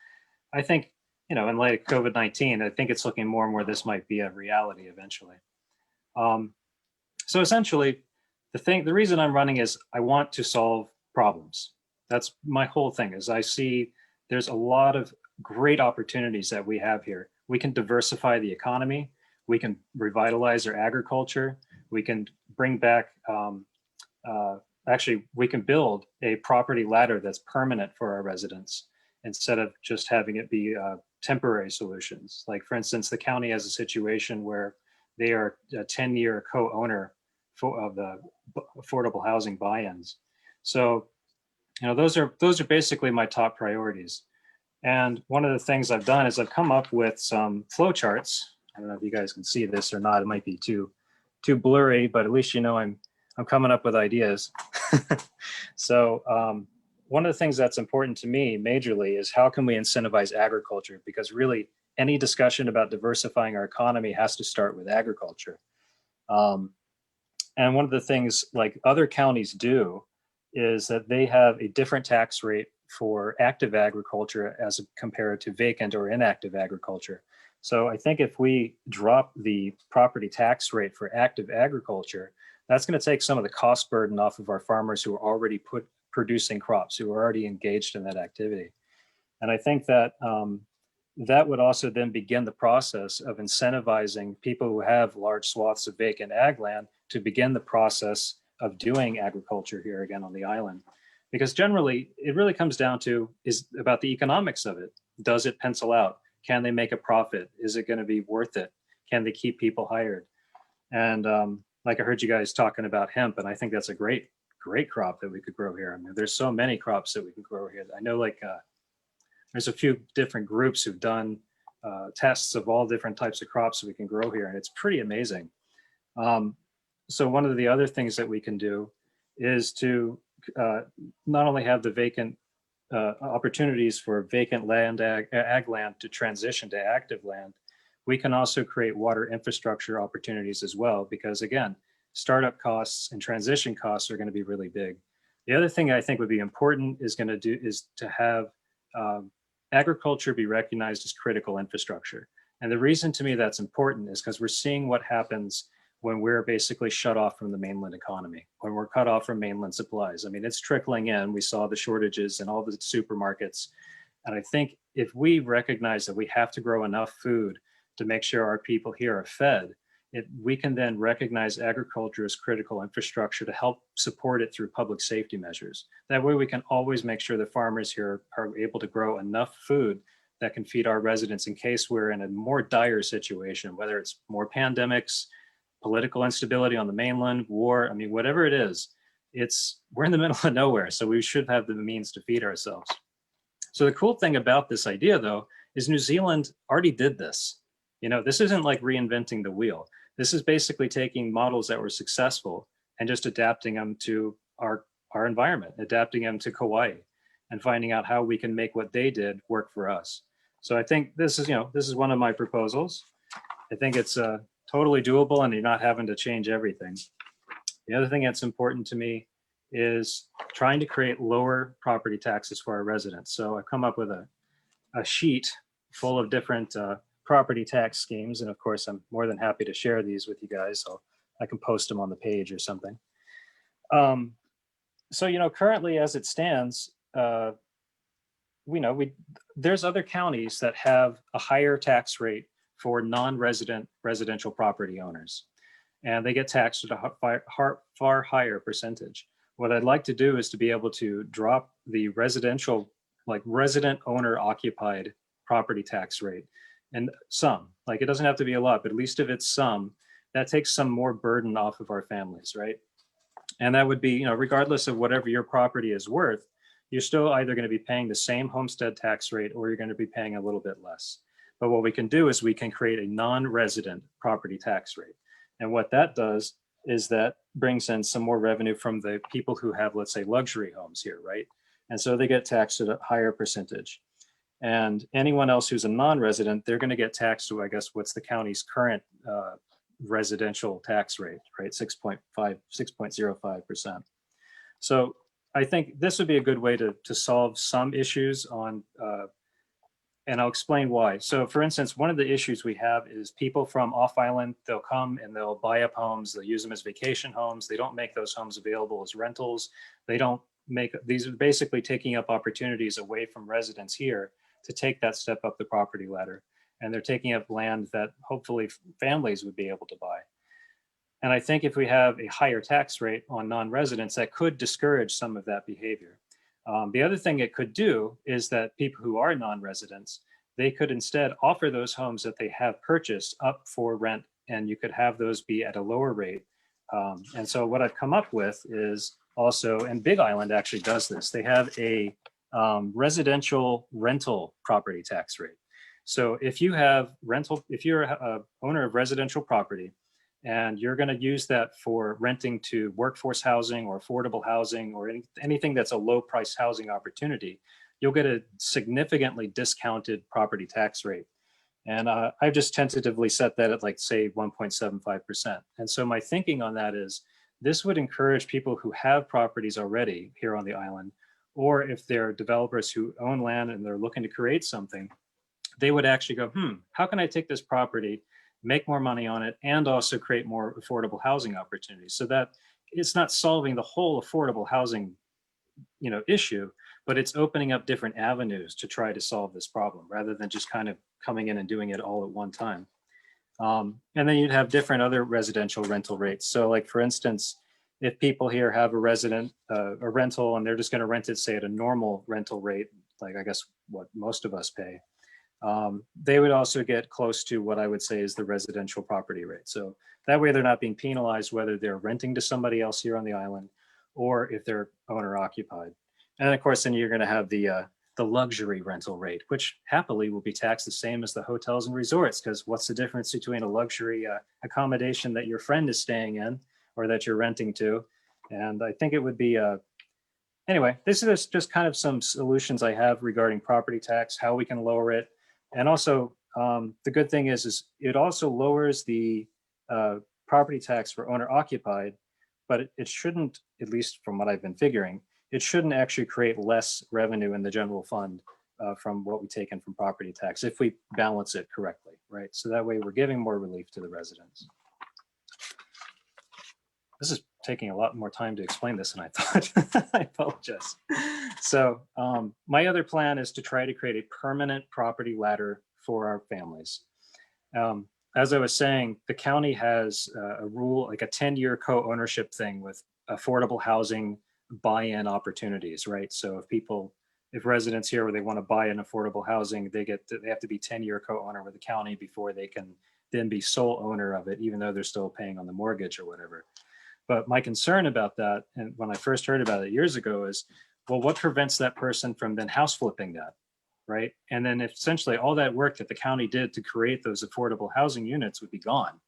I think, in light of COVID-19, I think it's looking more and more this might be a reality eventually. So essentially, the reason I'm running is I want to solve problems. That's my whole thing, is I see there's a lot of great opportunities that we have here. We can diversify the economy. We can revitalize our agriculture. We can bring back, actually, we can build a property ladder that's permanent for our residents instead of just having it be temporary solutions. Like, for instance, the county has a situation where they are a 10-year co-owner of the affordable housing buy-ins. So, those are basically my top priorities. And one of the things I've done is I've come up with some flow charts. I don't know if you guys can see this or not. It might be too blurry, but at least I'm coming up with ideas. So one of the things that's important to me majorly is how can we incentivize agriculture? Because really, any discussion about diversifying our economy has to start with agriculture. And one of the things like other counties do is that they have a different tax rate for active agriculture as compared to vacant or inactive agriculture. So I think if we drop the property tax rate for active agriculture, that's going to take some of the cost burden off of our farmers who are already producing crops, who are already engaged in that activity. And I think that that would also then begin the process of incentivizing people who have large swaths of vacant ag land to begin the process of doing agriculture here again on the island. Because generally, it really comes down to is about the economics of it. Does it pencil out? Can they make a profit? Is it going to be worth it? Can they keep people hired? And like I heard you guys talking about hemp, and I think that's a great crop that we could grow here. I mean, there's so many crops that we can grow here. I know like there's a few different groups who've done tests of all different types of crops that we can grow here, and it's pretty amazing. So one of the other things that we can do is to not only have the vacant opportunities for vacant land, ag land to transition to active land, we can also create water infrastructure opportunities as well, because again, startup costs and transition costs are going to be really big. The other thing I think would be important is to have agriculture be recognized as critical infrastructure. And the reason to me that's important is because we're seeing what happens when we're basically shut off from the mainland economy, when we're cut off from mainland supplies. I mean, it's trickling in. We saw the shortages in all the supermarkets. And I think if we recognize that we have to grow enough food to make sure our people here are fed, we can then recognize agriculture as critical infrastructure to help support it through public safety measures. That way we can always make sure that farmers here are able to grow enough food that can feed our residents in case we're in a more dire situation, whether it's more pandemics, political instability on the mainland, war, I mean, whatever it is, we're in the middle of nowhere, so we should have the means to feed ourselves. So the cool thing about this idea, though, is New Zealand already did this. You know, this isn't like reinventing the wheel. This is basically taking models that were successful and just adapting them to our environment, adapting them to Kauai, and finding out how we can make what they did work for us. So I think this is one of my proposals. I think it's totally doable, and you're not having to change everything. The other thing that's important to me is trying to create lower property taxes for our residents. So I've come up with a sheet full of different property tax schemes. And of course, I'm more than happy to share these with you guys. So I can post them on the page or something. So, currently as it stands, there's other counties that have a higher tax rate for non-resident residential property owners, and they get taxed at a far higher percentage. What I'd like to do is to be able to drop the residential, like resident owner occupied property tax rate, and some, like it doesn't have to be a lot, but at least if it's some, that takes some more burden off of our families, right? And that would be, regardless of whatever your property is worth, you're still either going to be paying the same homestead tax rate or you're going to be paying a little bit less. But what we can do is we can create a non-resident property tax rate. And what that does is that brings in some more revenue from the people who have, let's say, luxury homes here, right? And so they get taxed at a higher percentage. And anyone else who's a non-resident, they're going to get taxed to, I guess, what's the county's current residential tax rate, right? 6.05%. So I think this would be a good way to solve some issues on, and I'll explain why. So for instance, one of the issues we have is people from off island, they'll come and they'll buy up homes, they'll use them as vacation homes. They don't make those homes available as rentals. They don't make, these are basically taking up opportunities away from residents here to take that step up the property ladder. And they're taking up land that hopefully families would be able to buy. And I think if we have a higher tax rate on non-residents, that could discourage some of that behavior. The other thing it could do is that people who are non-residents, they could instead offer those homes that they have purchased up for rent, and you could have those be at a lower rate. And so what I've come up with is also, and Big Island actually does this, they have a residential rental property tax rate. So if you have rental, if you're a owner of residential property, and you're going to use that for renting to workforce housing or affordable housing or anything that's a low price housing opportunity, you'll get a significantly discounted property tax rate. And I've just tentatively set that at like, say, 1.75%. And so my thinking on that is This would encourage people who have properties already here on the island, or if they're developers who own land and they're looking to create something, they would actually go, how can I take this property, make more money on it, and also create more affordable housing opportunities? So that it's not solving the whole affordable housing, issue, but it's opening up different avenues to try to solve this problem rather than just kind of coming in and doing it all at one time. And then you'd have different other residential rental rates. So like, for instance, if people here have a rental and they're just going to rent it, say at a normal rental rate, like I guess what most of us pay, they would also get close to what I would say is the residential property rate. So that way they're not being penalized whether they're renting to somebody else here on the island or if they're owner occupied. And of course, then you're going to have the luxury rental rate, which happily will be taxed the same as the hotels and resorts, because what's the difference between a luxury accommodation that your friend is staying in or that you're renting to? And I think it would be, anyway, this is just kind of some solutions I have regarding property tax, how we can lower it. And also, the good thing is it also lowers the property tax for owner occupied, but it shouldn't, at least from what I've been figuring, it shouldn't actually create less revenue in the general fund from what we take in from property tax if we balance it correctly, right? So that way we're giving more relief to the residents. This is taking a lot more time to explain this than I thought. I apologize. So my other plan is to try to create a permanent property ladder for our families. As I was saying, the county has a rule, like a 10-year co-ownership thing with affordable housing buy-in opportunities, right? So if residents here where they want to buy in affordable housing, they have to be 10-year co-owner with the county before they can then be sole owner of it, even though they're still paying on the mortgage or whatever. But my concern about that, and when I first heard about it years ago, is, well, what prevents that person from then house flipping that, right? And then essentially all that work that the county did to create those affordable housing units would be gone.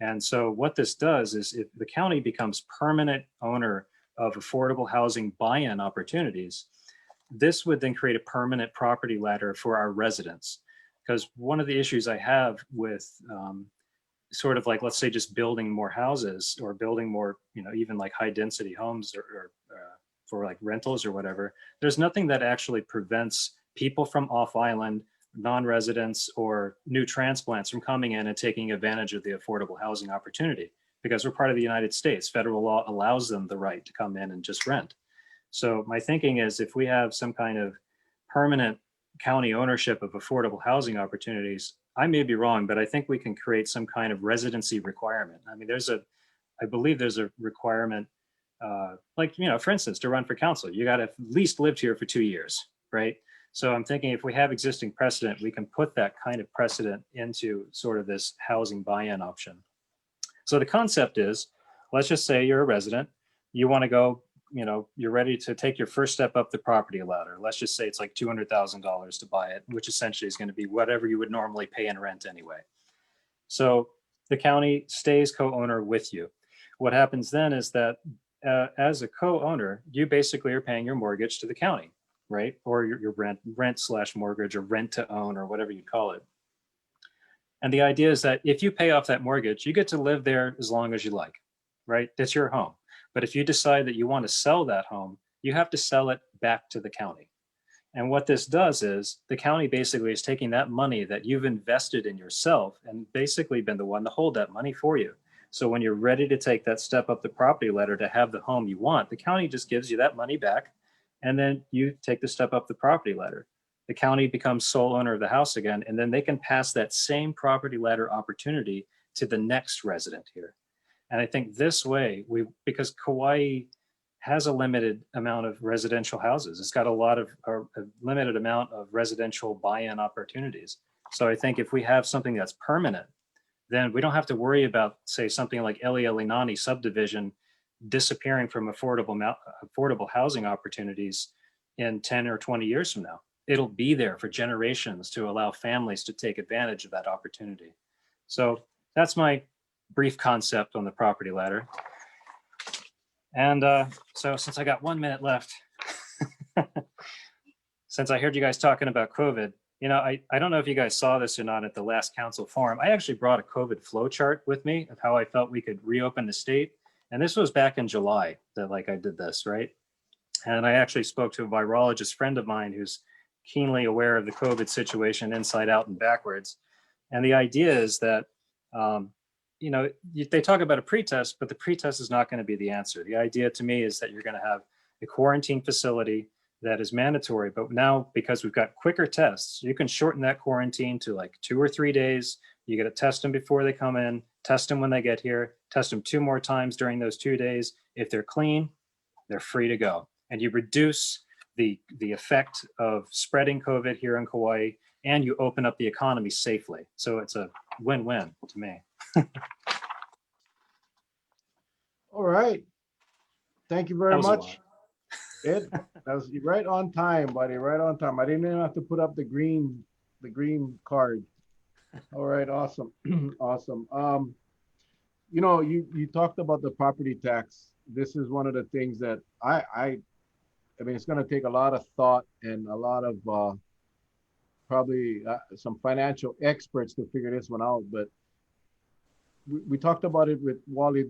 And so what this does is if the county becomes permanent owner of affordable housing buy-in opportunities, this would then create a permanent property ladder for our residents. Because one of the issues I have with sort of like, let's say just building more houses or building more, even like high density homes or for like rentals or whatever, there's nothing that actually prevents people from off island, non-residents or new transplants from coming in and taking advantage of the affordable housing opportunity, because we're part of the United States. Federal law allows them the right to come in and just rent. So my thinking is if we have some kind of permanent county ownership of affordable housing opportunities, I may be wrong, but I think we can create some kind of residency requirement. I mean, I believe there's a requirement, like, for instance, to run for council, you got to at least lived here for 2 years, right? So I'm thinking if we have existing precedent, we can put that kind of precedent into sort of this housing buy-in option. So the concept is, let's just say you're a resident, you want to go, you're ready to take your first step up the property ladder. Let's just say it's like $200,000 to buy it, which essentially is going to be whatever you would normally pay in rent anyway. So the county stays co-owner with you. What happens then is that as a co-owner, you basically are paying your mortgage to the county, right? Or your rent/mortgage or rent to own or whatever you call it. And the idea is that if you pay off that mortgage, you get to live there as long as you like, right? It's your home. But if you decide that you want to sell that home, you have to sell it back to the county. And what this does is the county basically is taking that money that you've invested in yourself and basically been the one to hold that money for you. So when you're ready to take that step up the property ladder to have the home you want, the county just gives you that money back, and then you take the step up the property ladder. The county becomes sole owner of the house again, and then they can pass that same property ladder opportunity to the next resident here. And I think this way, because Kauai has a limited amount of residential houses, it's got a limited amount of residential buy-in opportunities. So I think if we have something that's permanent, then we don't have to worry about, say, something like Elialinani subdivision disappearing from affordable housing opportunities in 10 or 20 years from now. It'll be there for generations to allow families to take advantage of that opportunity. So that's my brief concept on the property ladder. And so since I got 1 minute left, since I heard you guys talking about COVID, I don't know if you guys saw this or not at the last council forum. I actually brought a COVID flow chart with me of how I felt we could reopen the state. And this was back in July that like I did this, right? And I actually spoke to a virologist friend of mine who's keenly aware of the COVID situation inside out and backwards. And the idea is that, they talk about a pretest, but the pretest is not going to be the answer. The idea to me is that you're going to have a quarantine facility that is mandatory. But now, because we've got quicker tests, you can shorten that quarantine to like 2 or 3 days. You got to test them before they come in, test them when they get here, test them 2 more times during those 2 days. If they're clean, they're free to go. And you reduce the effect of spreading COVID here in Kauai, and you open up the economy safely. So it's a win-win to me. All right. Thank you That very was a lot. much, Ed. That was right on time, buddy. Right on time. I didn't even have to put up the green card. All right, awesome. Awesome. You talked about the property tax. This is one of the things that I mean, it's going to take a lot of thought and a lot of probably some financial experts to figure this one out. But we talked about it with Wally.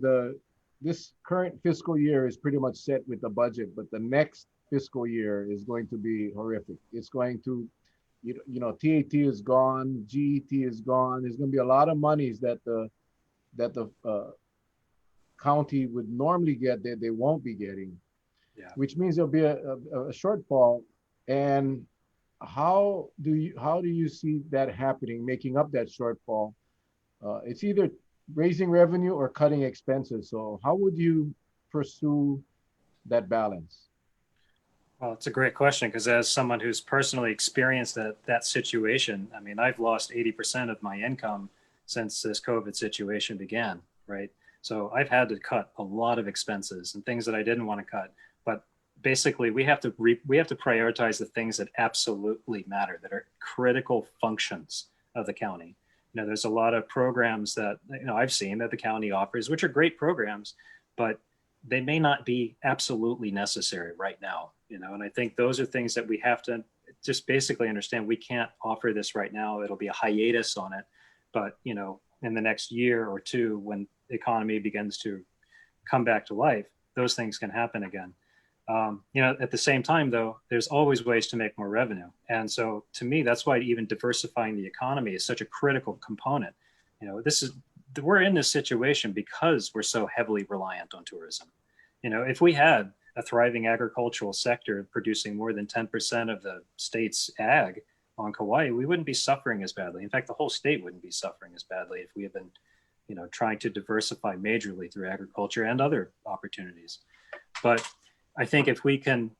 This current fiscal year is pretty much set with the budget, but the next fiscal year is going to be horrific. It's going to, TAT is gone, GET is gone. There's going to be a lot of monies that the county would normally get that they won't be getting. Yeah. Which means there'll be a shortfall. And how do you see that happening, making up that shortfall? It's either raising revenue or cutting expenses. So how would you pursue that balance? Well, it's a great question, because as someone who's personally experienced that situation, I mean, I've lost 80% of my income since this COVID situation began, right? So I've had to cut a lot of expenses and things that I didn't want to cut. But basically, we have to prioritize the things that absolutely matter, that are critical functions of the county. There's a lot of programs that I've seen that the county offers, which are great programs, but they may not be absolutely necessary right now. And I think those are things that we have to just basically understand. We can't offer this right now. It'll be a hiatus on it, but in the next year or two, when the economy begins to come back to life, those things can happen again. At the same time, though, there's always ways to make more revenue. And so to me, that's why even diversifying the economy is such a critical component. We're in this situation because we're so heavily reliant on tourism. If we had a thriving agricultural sector producing more than 10% of the state's ag on Kauai, we wouldn't be suffering as badly. In fact, the whole state wouldn't be suffering as badly if we had been, trying to diversify majorly through agriculture and other opportunities. But I think if we can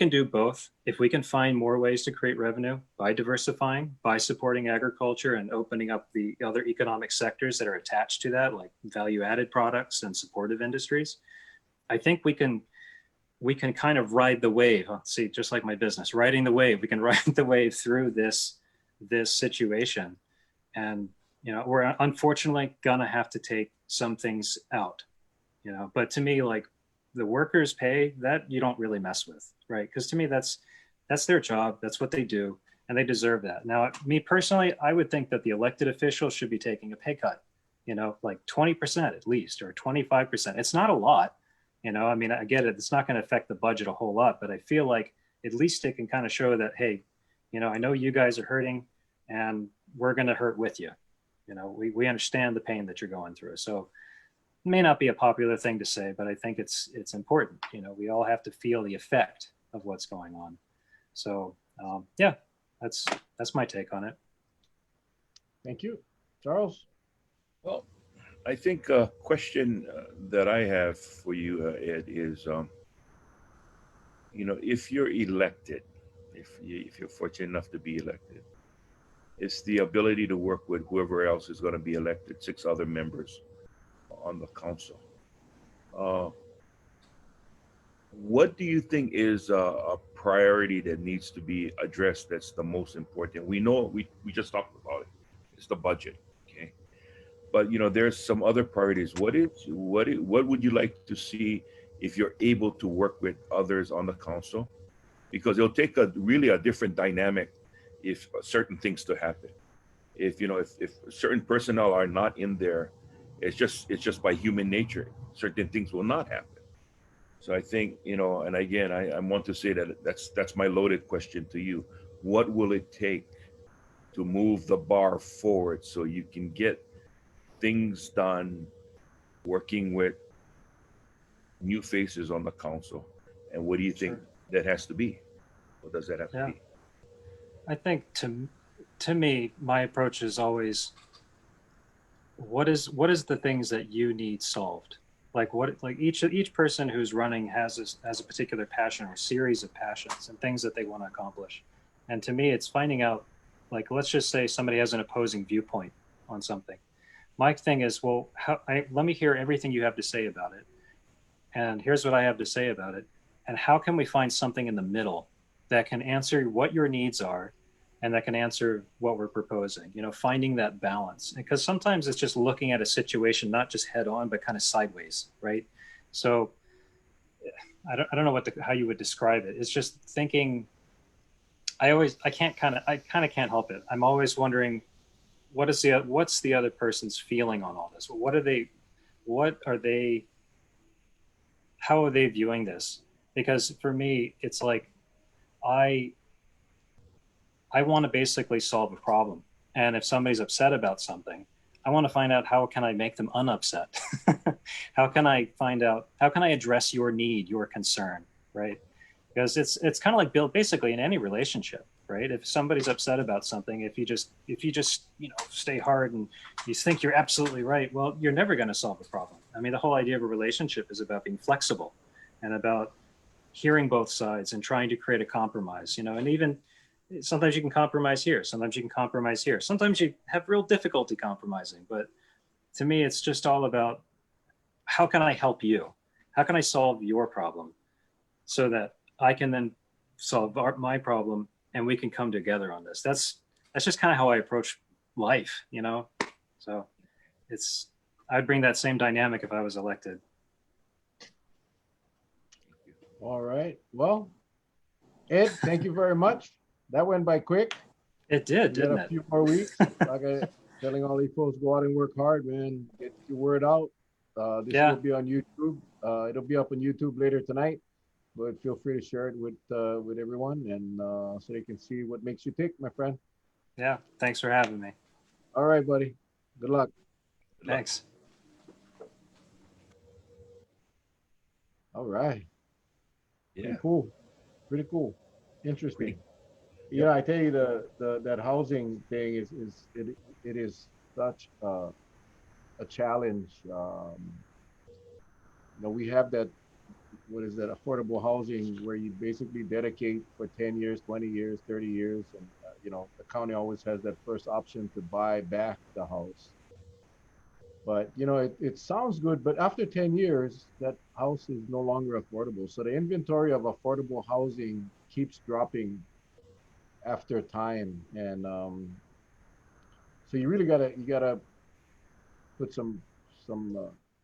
do both, if we can find more ways to create revenue by diversifying, by supporting agriculture and opening up the other economic sectors that are attached to that, like value-added products and supportive industries, I think we can kind of ride the wave. See, just like my business, riding the wave, we can ride the wave through this situation. And, we're unfortunately gonna have to take some things out, but to me, like, the workers' pay, that you don't really mess with, right? Because to me, that's their job. That's what they do, and they deserve that. Now, me personally, I would think that the elected officials should be taking a pay cut, like 20% at least, or 25%. It's not a lot, I mean, I get it. It's not going to affect the budget a whole lot, but I feel like at least it can kind of show that, hey, I know you guys are hurting, and we're going to hurt with you. We understand the pain that you're going through. So it may not be a popular thing to say, but I think it's important. We all have to feel the effect of what's going on. So yeah, that's my take on it. Thank you. Charles? Well, I think a question that I have for you, Ed, is, if you're elected, if you're fortunate enough to be elected, it's the ability to work with whoever else is going to be elected, 6 other members on the council. What do you think is a priority that needs to be addressed that's the most important? We know we just talked about it. It's the budget, okay? But there's some other priorities. What would you like to see if you're able to work with others on the council? Because it'll take really a different dynamic if certain things to happen. If certain personnel are not in there It's just by human nature, certain things will not happen. So I think, and again, I want to say that that's my loaded question to you. What will it take to move the bar forward so you can get things done working with new faces on the council? And what do you think that has to be? What does that have to Yeah. be? I think to me, my approach is always what is the things that you need solved? Like each person who's running has a particular passion or series of passions and things that they want to accomplish. And to me, it's finding out, like, let's just say somebody has an opposing viewpoint on something. My thing is, well, let me hear everything you have to say about it. And here's what I have to say about it. And how can we find something in the middle that can answer what your needs are and that can answer what we're proposing, finding that balance. Because sometimes it's just looking at a situation, not just head on, but kind of sideways, right? So I don't know how you would describe it. It's just thinking, I kind of can't help it. I'm always wondering, what's the other person's feeling on all this? How are they viewing this? Because for me, it's like, I want to basically solve a problem. And if somebody's upset about something, I want to find out how can I make them unupset? How can I address your need, your concern, right? Because it's kind of like basically in any relationship, right? If somebody's upset about something, if you just stay hard and you think you're absolutely right, well, you're never going to solve the problem. I mean, the whole idea of a relationship is about being flexible and about hearing both sides and trying to create a compromise, and even sometimes you can compromise here, sometimes you can compromise here, sometimes you have real difficulty compromising. But to me, it's just all about, how can I help you? How can I solve your problem so that I can then solve my problem and we can come together on this? That's just kind of how I approach life, So I'd bring that same dynamic if I was elected. All right. Well, Ed, thank you very much. That went by quick. It did, didn't it? A few more weeks. Like I'm telling all these folks, go out and work hard, man. Get your word out. This will be on YouTube. It'll be up on YouTube later tonight, but feel free to share it with everyone, and so they can see what makes you tick, my friend. Yeah. Thanks for having me. All right, buddy. Good luck. Thanks. All right. Yeah. Pretty cool. Pretty cool. Interesting. Yeah, I tell you, that housing thing is it is such a challenge. We have that, what is that, affordable housing, where you basically dedicate for 10 years, 20 years, 30 years, and the county always has that first option to buy back the house. But it sounds good, but after 10 years, that house is no longer affordable. So the inventory of affordable housing keeps dropping after time, and so you really gotta put some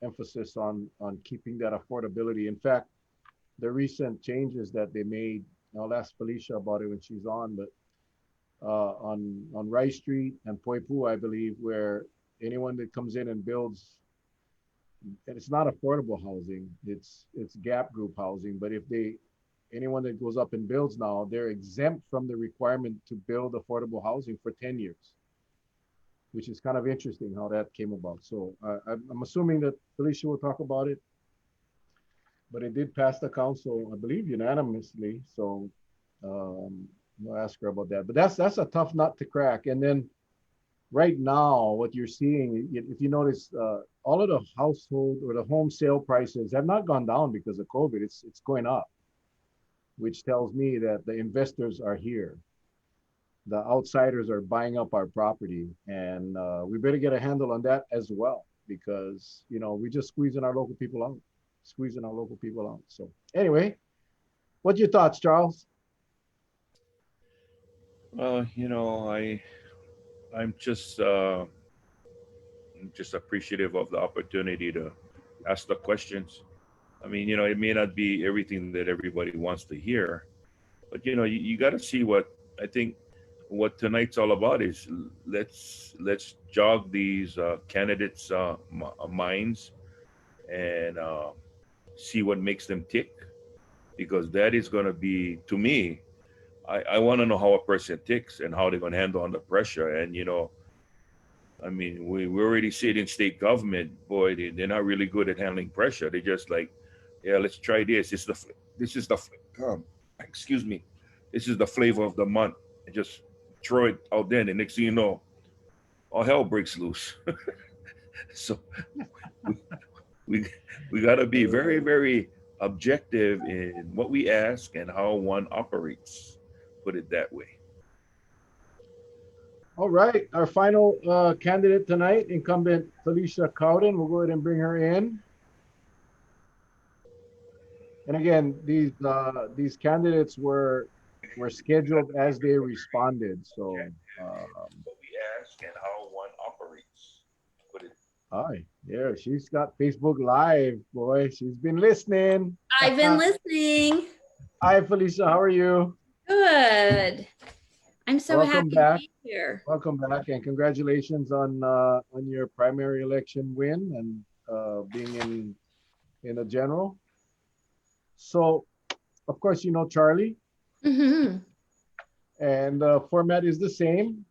emphasis on keeping that affordability. In fact, the recent changes that they made, I'll ask Felicia about it when she's on, but on Rice Street and Poipu, I believe, where anyone that comes in and builds, and it's not affordable housing, it's gap group housing, but anyone that goes up and builds now, they're exempt from the requirement to build affordable housing for 10 years, which is kind of interesting how that came about. So I'm assuming that Felicia will talk about it, but it did pass the council, I believe, unanimously. So I'll ask her about that. But that's a tough nut to crack. And then right now, what you're seeing, if you notice, all of the household or the home sale prices have not gone down because of COVID. It's going up, which tells me that the investors are here. The outsiders are buying up our property, and we better get a handle on that as well, because we're just squeezing our local people out. So anyway, what's your thoughts, Charles? Well, I'm just appreciative of the opportunity to ask the questions. I mean, it may not be everything that everybody wants to hear, but you got to see what I think. what tonight's all about is let's jog these candidates' minds and see what makes them tick, because that is going to be, to me, I want to know how a person ticks and how they're going to handle under pressure. And I mean, we already see it in state government. Boy, they're not really good at handling pressure. They just like, yeah, let's try this. This is the excuse me, this is the flavor of the month. And just throw it out there, and the next thing you know, all hell breaks loose. So we we, we got to be very, very objective in what we ask and how one operates. Put it that way. All right, our final candidate tonight, incumbent Felicia Cowden. We'll go ahead and bring her in. And again, these candidates were scheduled as they responded. So What we ask and how one operates. Put it. hi, yeah, she's got Facebook Live, boy. She's been listening. I've been listening. Hi, Felicia, how are you? Good. I'm so Welcome happy back. to be here. Welcome back, and congratulations on your primary election win and being in a general. So, of course, you know Charlie, Mm-hmm. and the format is the same.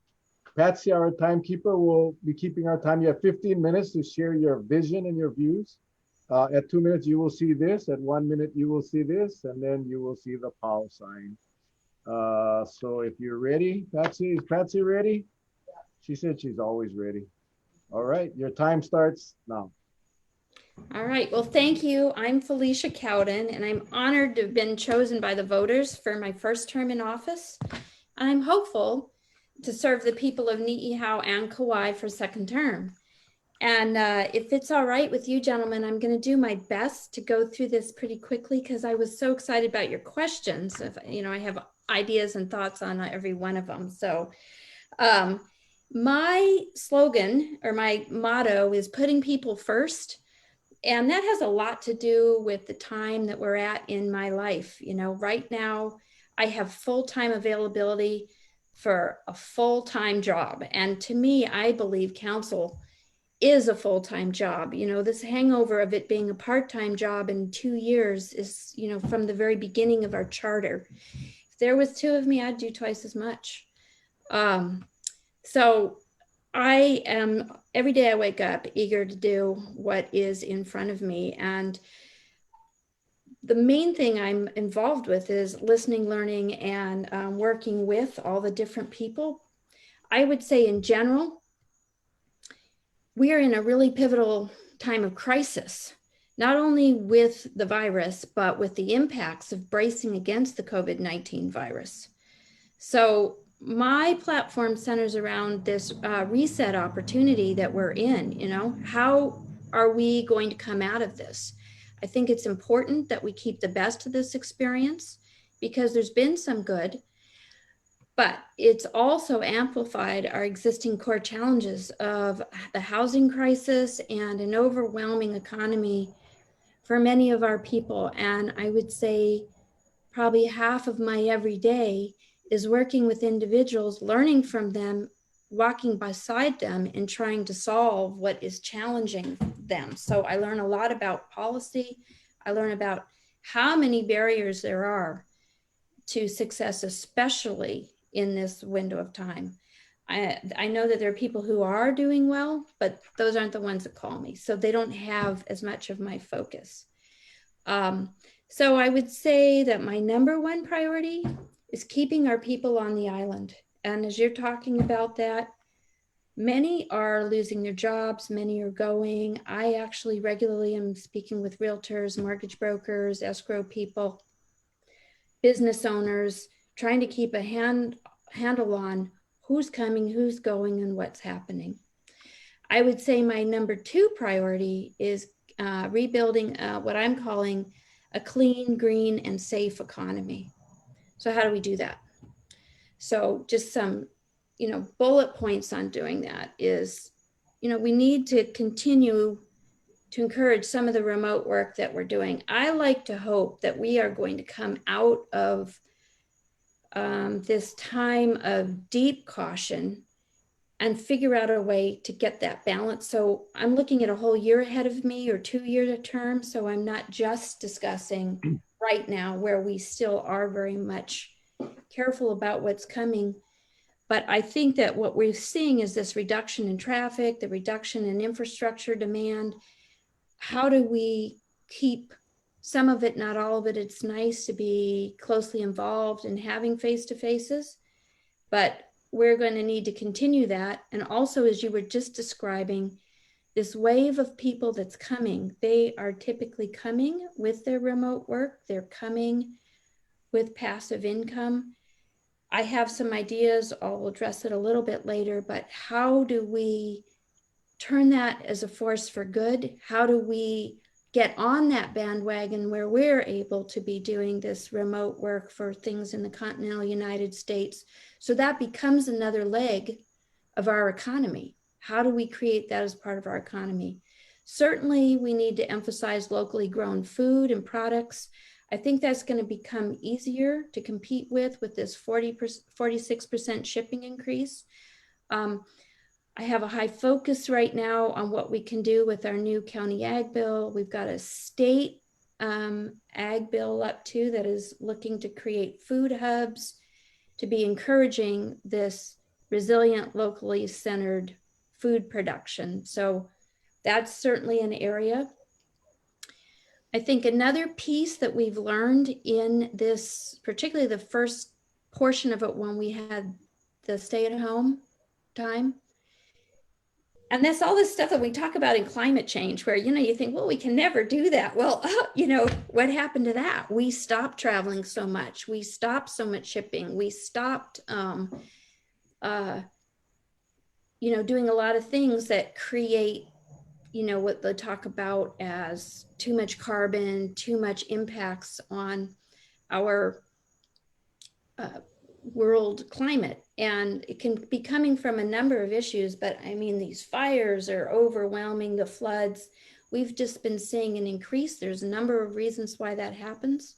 Patsy, our timekeeper, will be keeping our time. You have 15 minutes to share your vision and your views. At 2 minutes, you will see this. At 1 minute, you will see this, and then you will see the pound sign. So if you're ready, Patsy, is Patsy ready? She said she's always ready. All right, your time starts now. All right. Well, thank you. I'm Felicia Cowden, and I'm honored to have been chosen by the voters for my first term in office. I'm hopeful to serve the people of Ni'ihau and Kauai for second term. And if it's all right with you, gentlemen, I'm going to do my best to go through this pretty quickly because I was so excited about your questions. I have ideas and thoughts on every one of them. So my slogan or my motto is putting people first. And that has a lot to do with the time that we're at in my life. Right now I have full-time availability for a full-time job. And to me, I believe council is a full-time job. This hangover of it being a part-time job in 2 years is, from the very beginning of our charter. If there was 2 of me, I'd do twice as much. So I am, every day I wake up eager to do what is in front of me. And the main thing I'm involved with is listening, learning, and working with all the different people. I would say in general, we are in a really pivotal time of crisis, not only with the virus, but with the impacts of bracing against the COVID-19 virus. So my platform centers around this reset opportunity that we're in. How are we going to come out of this? I think it's important that we keep the best of this experience because there's been some good, but it's also amplified our existing core challenges of the housing crisis and an overwhelming economy for many of our people. And I would say probably half of my everyday is working with individuals, learning from them, walking beside them, and trying to solve what is challenging them. So I learn a lot about policy. I learn about how many barriers there are to success, especially in this window of time. I know that there are people who are doing well, but those aren't the ones that call me. So they don't have as much of my focus. So I would say that my number one priority is keeping our people on the island. And as you're talking about that, many are losing their jobs, many are going. I actually regularly am speaking with realtors, mortgage brokers, escrow people, business owners, trying to keep a handle on who's coming, who's going, and what's happening. I would say my number 2 priority is rebuilding what I'm calling a clean, green, and safe economy. So how do we do that? So just some, bullet points on doing that is, we need to continue to encourage some of the remote work that we're doing. I like to hope that we are going to come out of this time of deep caution and figure out a way to get that balance. So I'm looking at a whole year ahead of me or 2-year term. So I'm not just discussing right now where we still are very much careful about what's coming. But I think that what we're seeing is this reduction in traffic, the reduction in infrastructure demand. How do we keep some of it, not all of it? It's nice to be closely involved in having face-to-faces, but we're going to need to continue that. And also, as you were just describing, this wave of people that's coming, they are typically coming with their remote work. They're coming with passive income. I have some ideas. I'll address it a little bit later, but how do we turn that as a force for good? How do we get on that bandwagon where we're able to be doing this remote work for things in the continental United States? So that becomes another leg of our economy. How do we create that as part of our economy? Certainly, we need to emphasize locally grown food and products. I think that's going to become easier to compete with this 46% shipping increase. I have a high focus right now on what we can do with our new county ag bill. We've got a state ag bill up too that is looking to create food hubs to be encouraging this resilient, locally centered food production. So that's certainly an area. I think another piece that we've learned in this, particularly the first portion of it when we had the stay-at-home time, and that's all this stuff that we talk about in climate change, where, you think, well, we can never do that. Well, what happened to that? We stopped traveling so much. We stopped so much shipping. We stopped, doing a lot of things that create, what they talk about as too much carbon, too much impacts on our world climate. And it can be coming from a number of issues, but I mean, these fires are overwhelming, the floods. We've just been seeing an increase. There's a number of reasons why that happens,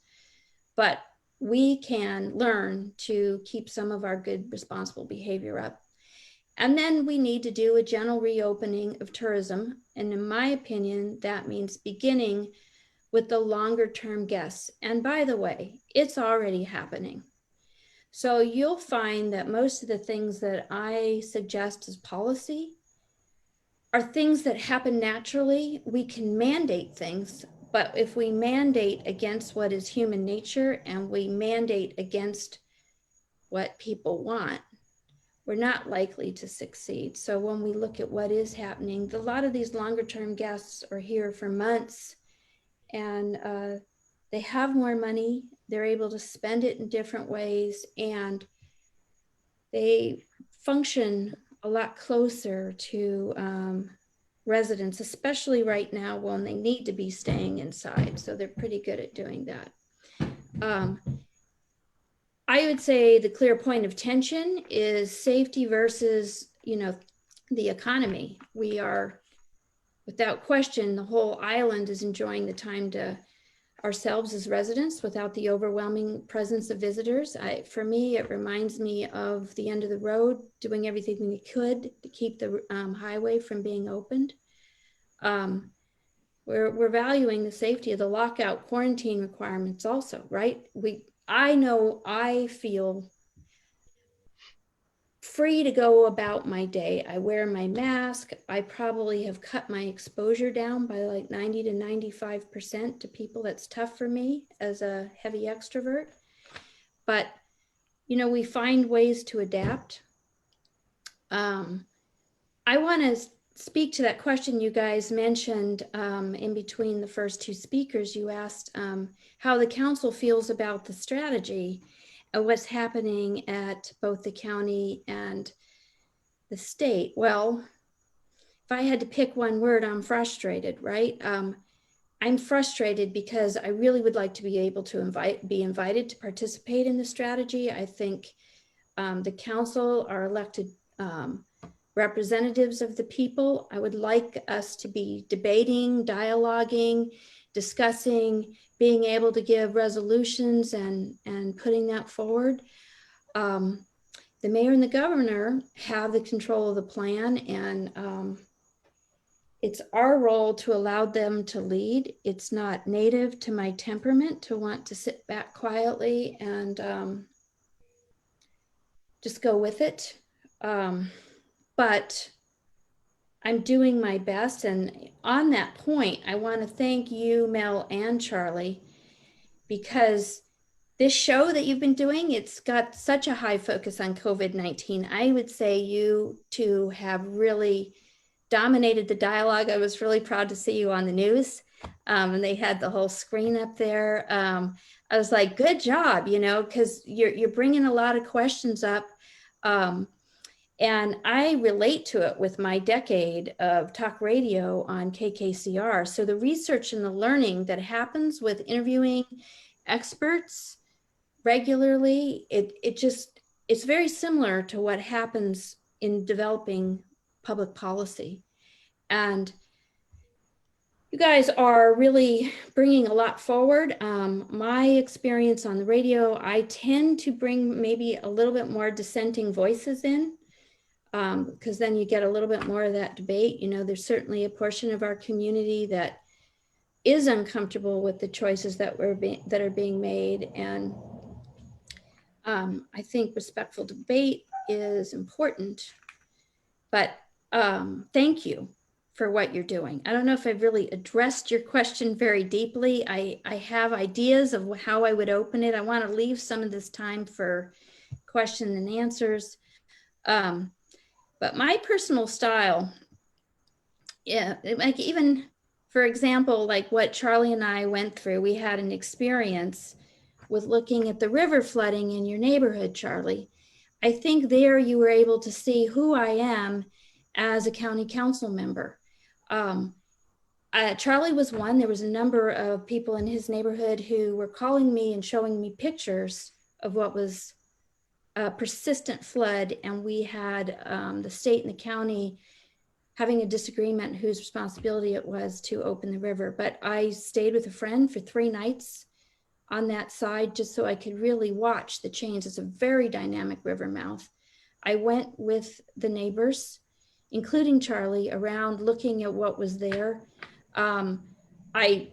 but we can learn to keep some of our good, responsible behavior up. And then we need to do a general reopening of tourism. And in my opinion, that means beginning with the longer term guests. And by the way, it's already happening. So you'll find that most of the things that I suggest as policy are things that happen naturally. We can mandate things, but if we mandate against what is human nature and we mandate against what people want, we're not likely to succeed. So when we look at what is happening, a lot of these longer term guests are here for months, and they have more money. They're able to spend it in different ways, and they function a lot closer to residents, especially right now when they need to be staying inside. So they're pretty good at doing that. I would say the clear point of tension is safety versus, the economy. We are, without question, the whole island is enjoying the time to ourselves as residents without the overwhelming presence of visitors. For me, it reminds me of the end of the road, doing everything we could to keep the highway from being opened. We're valuing the safety of the lockout quarantine requirements also, right? I know I feel free to go about my day. I wear my mask. I probably have cut my exposure down by like 90 to 95% to people. That's tough for me as a heavy extrovert. But, we find ways to adapt. I want to speak to that question you guys mentioned in between the first two speakers. You asked how the council feels about the strategy and what's happening at both the county and the state. Well, if I had to pick one word, I'm frustrated, right? I'm frustrated because I really would like to be able to be invited to participate in the strategy. I think the council are elected representatives of the people. I would like us to be debating, dialoguing, discussing, being able to give resolutions and putting that forward. the mayor and the governor have the control of the plan, and it's our role to allow them to lead. It's not native to my temperament to want to sit back quietly and just go with it. But I'm doing my best. And on that point, I want to thank you, Mel and Charlie, because this show that you've been doing, it's got such a high focus on COVID-19. I would say you two have really dominated the dialogue. I was really proud to see you on the news, and they had the whole screen up there. I was like, good job, you know, because you're bringing a lot of questions up. And I relate to it with my decade of talk radio on KKCR. So the research and the learning that happens with interviewing experts regularly, it's very similar to what happens in developing public policy. And you guys are really bringing a lot forward. My experience on the radio, I tend to bring maybe a little bit more dissenting voices in, because then you get a little bit more of that debate. You know, there's certainly a portion of our community that is uncomfortable with the choices that are being made. And I think respectful debate is important, but thank you for what you're doing. I don't know if I've really addressed your question very deeply. I have ideas of how I would open it. I want to leave some of this time for question and answers. But my personal style, yeah, like even, for example, like what Charlie and I went through, we had an experience with looking at the river flooding in your neighborhood, Charlie. I think there you were able to see who I am as a county council member. Charlie was one. There was a number of people in his neighborhood who were calling me and showing me pictures of what was a persistent flood, and we had the state and the county having a disagreement whose responsibility it was to open the river. But I stayed with a friend for 3 nights on that side just so I could really watch the change. It's a very dynamic river mouth. I went with the neighbors, including Charlie, around looking at what was there. I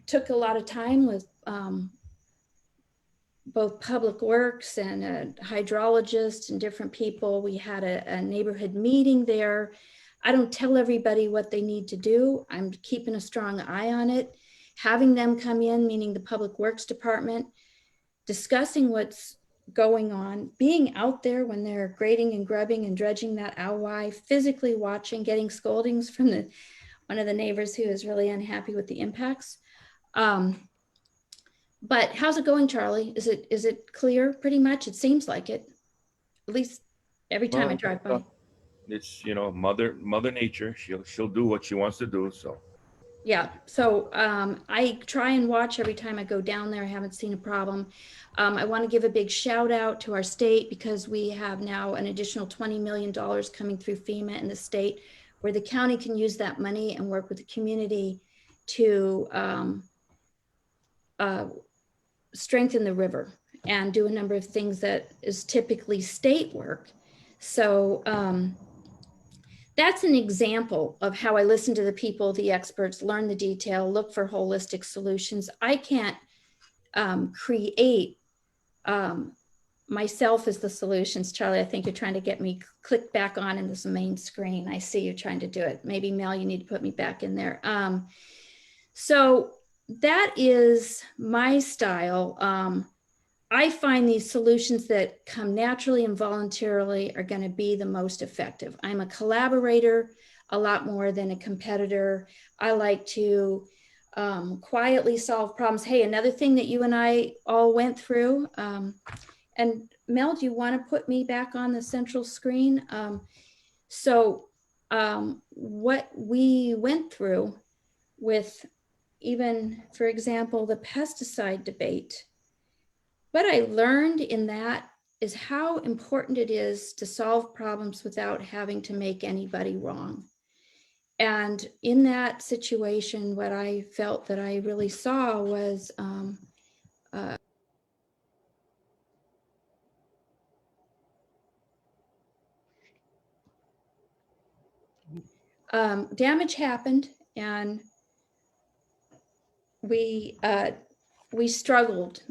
took a lot of time with both Public Works and a hydrologist and different people. We had a neighborhood meeting there. I don't tell everybody what they need to do. I'm keeping a strong eye on it. Having them come in, meaning the Public Works Department, discussing what's going on, being out there when they're grading and grubbing and dredging that OWI, physically watching, getting scoldings from one of the neighbors who is really unhappy with the impacts. But how's it going, Charlie? Is it clear pretty much? It seems like it, at least every time I drive by. It's, you know, mother nature. She'll do what she wants to do. So Yeah, so I try and watch every time I go down there. I haven't seen a problem. I want to give a big shout out to our state, because we have now an additional $20 million coming through FEMA in the state, where the county can use that money and work with the community to strengthen the river and do a number of things that is typically state work. So that's an example of how I listen to the people, the experts, learn the detail, look for holistic solutions. I can't create myself as the solutions. Charlie, I think you're trying to get me click back on in this main screen. I see you trying to do it. Maybe Mel, you need to put me back in there. So that is my style. I find these solutions that come naturally and voluntarily are going to be the most effective. I'm a collaborator a lot more than a competitor. I like to quietly solve problems. Hey, another thing that you and I all went through, and Mel, do you want to put me back on the central screen? What we went through with, even, for example, the pesticide debate, what I learned in that is how important it is to solve problems without having to make anybody wrong. And in that situation, what I felt that I really saw was Damage happened, and we struggled,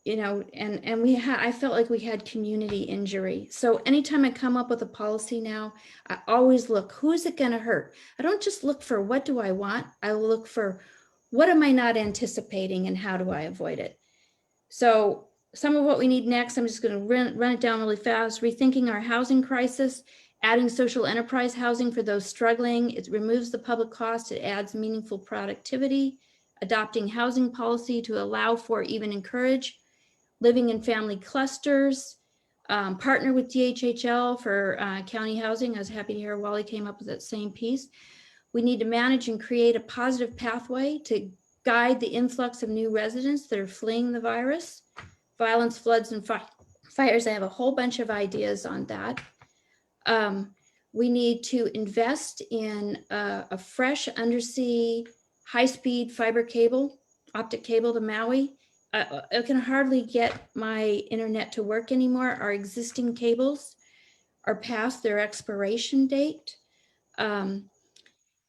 you know, and I felt like we had community injury. So anytime I come up with a policy now, I always look, who is it going to hurt? I don't just look for what do I want. I look for what am I not anticipating and how do I avoid it? So some of what we need next, I'm just going to run it down really fast. Rethinking our housing crisis, adding social enterprise housing for those struggling. It removes the public cost. It adds meaningful productivity. Adopting housing policy to allow for, even encourage, living in family clusters. Partner with DHHL for county housing. I was happy to hear Wally came up with that same piece. We need to manage and create a positive pathway to guide the influx of new residents that are fleeing the virus. Violence, floods, and fires. I have a whole bunch of ideas on that. We need to invest in a fresh undersea high-speed fiber cable, optic cable to Maui. I can hardly get my internet to work anymore. Our existing cables are past their expiration date.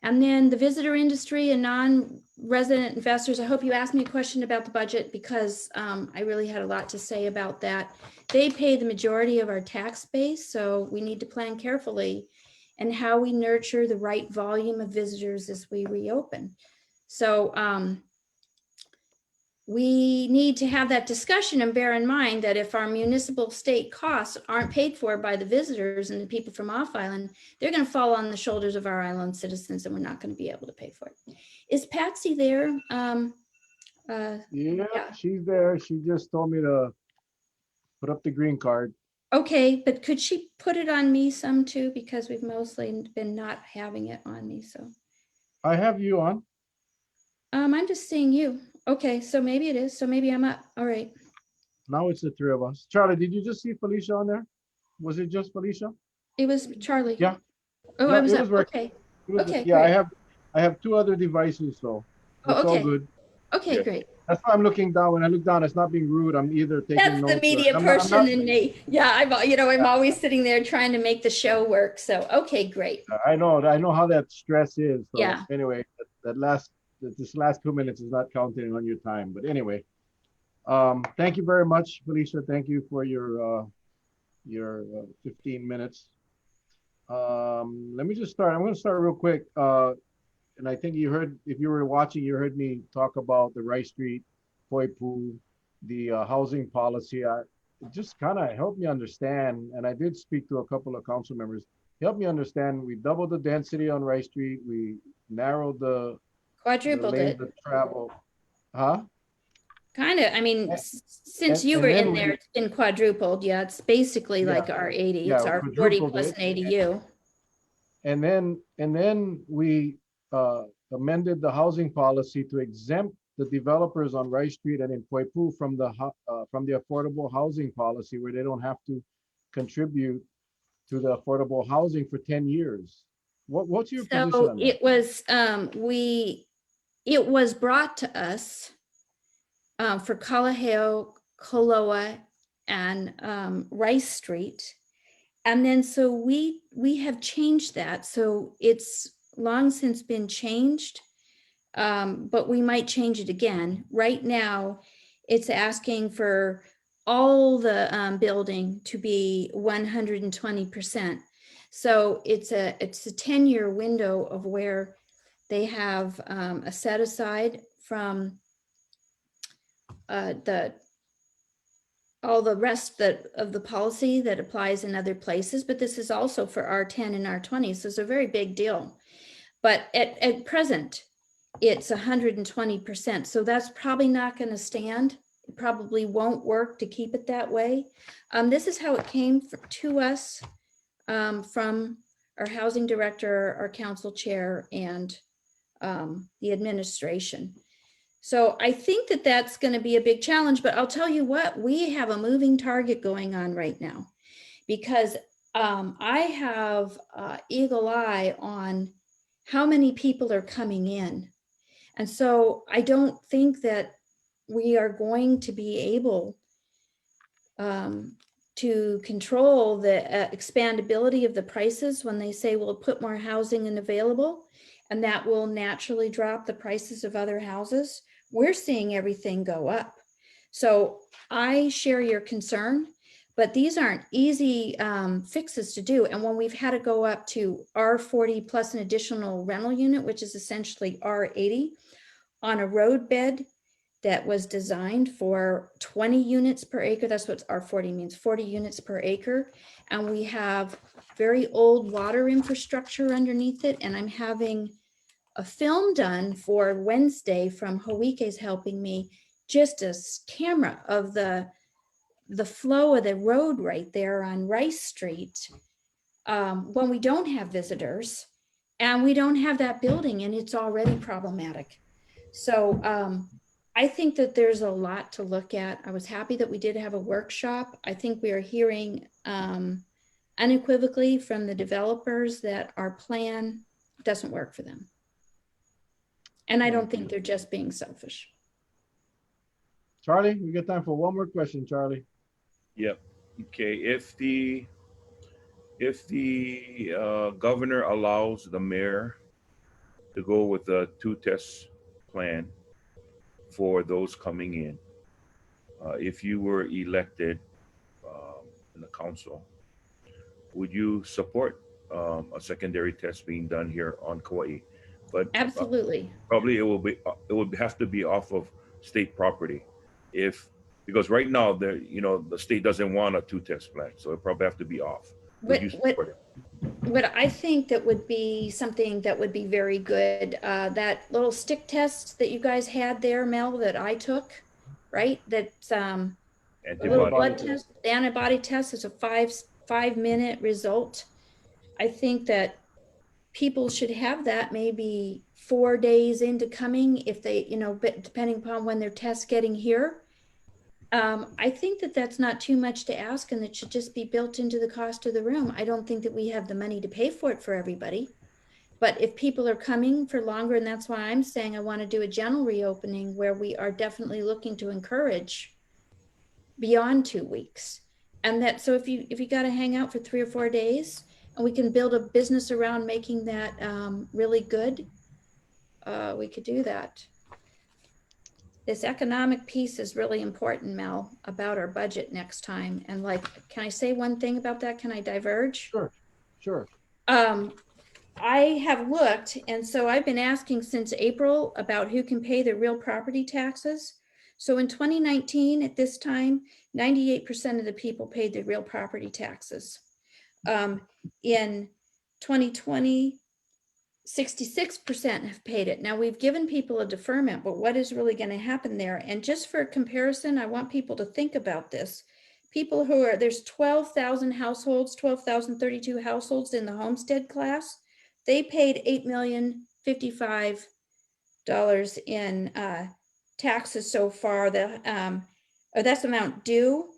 And then the visitor industry and non-resident investors. I hope you asked me a question about the budget, because I really had a lot to say about that. They pay the majority of our tax base, so we need to plan carefully and how we nurture the right volume of visitors as we reopen. So we need to have that discussion and bear in mind that if our municipal state costs aren't paid for by the visitors and the people from off island, they're going to fall on the shoulders of our island citizens, and we're not going to be able to pay for it. Is Patsy there? Yeah, she's there. She just told me to put up the green card. Okay, but could she put it on me some too? Because we've mostly been not having it on me, so. I have you on. I'm just seeing you. Okay, so maybe it is. So maybe I'm up. All right. Now it's the three of us. Charlie, did you just see Felicia on there? Was it just Felicia? It was Charlie. Yeah. Oh, Yeah, I was it up. was working. Okay. It was, Okay, yeah, great. I have two other devices, so Oh, it's all okay. good. Okay, Yeah. great. That's why I'm looking down. When I look down, it's not being rude. I'm either taking That's notes. the media I'm person not, in me. Yeah, I'm always sitting there trying to make the show work. So, okay, great. I know how that stress is. So Yeah. anyway, this last 2 minutes is not counting on your time. But anyway, thank you very much, Felicia. Thank you for your 15 minutes. Let me just start. I'm going to start real quick. And I think you heard, if you were watching, you heard me talk about the Rice Street, Poipu, the housing policy. It just kind of helped me understand, and I did speak to a couple of council members, helped me understand. We doubled the density on Rice Street. We narrowed the Quadrupled lanes it. of travel. Huh? Kind of. I mean, since you And were then in there, it's been quadrupled. Yeah, it's basically yeah, like our 80. yeah, It's our 40 quadrupled plus it. an ADU. And then we amended the housing policy to exempt the developers on Rice Street and in Poipu from the affordable housing policy, where they don't have to contribute to the affordable housing for 10 years. What's your position So on that? it was brought to us for Kalaheo, Koloa, and Rice Street. And then so we have changed that. So it's long since been changed, but we might change it again. Right now, it's asking for all the building to be 120%. So it's a 10-year window of where they have a set aside from all the rest of the policy that applies in other places, but this is also for R10 and R20, so it's a very big deal. But at present, it's 120%, so that's probably not going to stand. It probably won't work to keep it that way. This is how it came to us from our housing director, our council chair, and the administration. So I think that that's going to be a big challenge, but I'll tell you what, we have a moving target going on right now, because I have eagle eye on how many people are coming in. And so I don't think that we are going to be able to control the expandability of the prices when they say we'll put more housing and available, and that will naturally drop the prices of other houses. We're seeing everything go up. So I share your concern, but these aren't easy fixes to do. And when we've had to go up to R40 plus an additional rental unit, which is essentially R80 on a road bed that was designed for 20 units per acre. That's what R40 means, 40 units per acre. And we have very old water infrastructure underneath it. And I'm having a film done for Wednesday from Hawike's helping me, just a camera of the flow of the road right there on Rice Street when we don't have visitors and we don't have that building, and it's already problematic. So I think that there's a lot to look at. I was happy that we did have a workshop. I think we are hearing unequivocally from the developers that our plan doesn't work for them. And I don't think they're just being selfish. Charlie, we got time for one more question, Charlie. Yep. Okay. If the governor allows the mayor to go with a 2-test plan for those coming in, if you were elected in the council, would you support a secondary test being done here on Kauai? But Absolutely. probably it would have to be off of state property, because right now the state doesn't want a 2-test plan, so it probably have to be off. Would you support it? What I think that would be something that would be very good, that little stick test that you guys had there, Mel, that I took, right? That's a little blood test, the antibody test is a 5-minute result. I think that people should have that maybe 4 days into coming, if they, but depending upon when their test's getting here. I think that that's not too much to ask, and it should just be built into the cost of the room. I don't think that we have the money to pay for it for everybody. But if people are coming for longer, and that's why I'm saying I want to do a general reopening where we are definitely looking to encourage beyond 2 weeks. And that, so if you got to hang out for 3 or 4 days, and we can build a business around making that really good, we could do that. This economic piece is really important, Mel, about our budget next time. And can I say one thing about that? Can I diverge? Sure. I have looked, and so I've been asking since April about who can pay their real property taxes. So in 2019, at this time, 98% of the people paid their real property taxes. In 2020, 66% have paid it. Now we've given people a deferment, but what is really going to happen there? And just for comparison, I want people to think about this. People there's 12,000 households, 12,032 households in the homestead class. They paid $8,055,000 in taxes so far. That's amount due.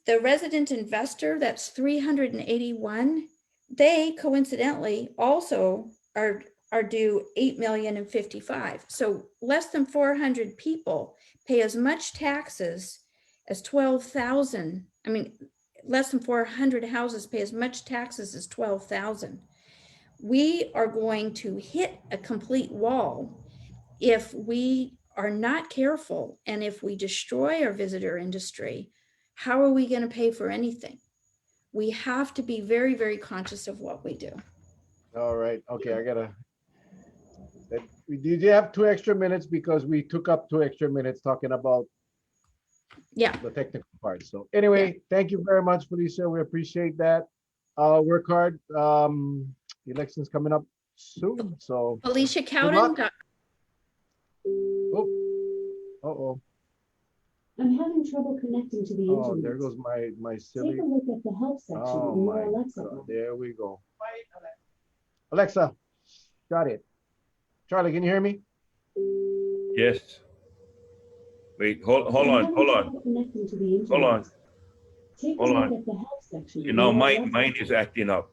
The resident investor, that's 381. They coincidentally also are due $8,055,000. So less than 400 people pay as much taxes as 12,000. I mean, less than 400 houses pay as much taxes as 12,000. We are going to hit a complete wall if we are not careful, and if we destroy our visitor industry. How are we going to pay for anything? We have to be very, very conscious of what we do. All right. Okay, we did have 2 extra minutes because we took up 2 extra minutes talking about the technical part. So anyway, Thank you very much, Felicia. We appreciate that. Work hard. Elections coming up soon. So Felicia Cowden. Oh. I'm having trouble connecting to the internet. Oh, there goes my silly. Take a look at the help section in your Alexa. God. There we go. Alexa, got it. Charlie, can you hear me? Yes. Wait, hold on. Hold on. At the help section. Mine is acting up.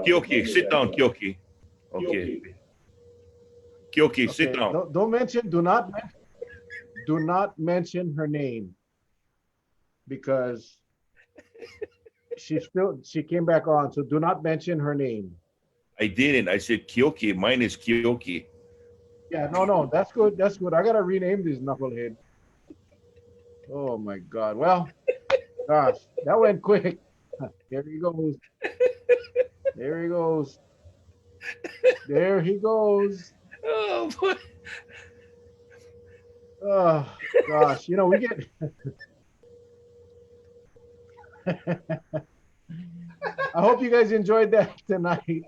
Kyoki, sit down, Kyoki. Okay. Kyoki, sit down. Do not mention her name, because She came back on, so do not mention her name. I didn't. I said Kyoki. Mine is Kyoki. Yeah, no, that's good. That's good. I gotta rename this knucklehead. Oh my God. Well, gosh, that went quick. There he goes. There he goes. There he goes. Oh boy. Oh gosh, we get. I hope you guys enjoyed that tonight.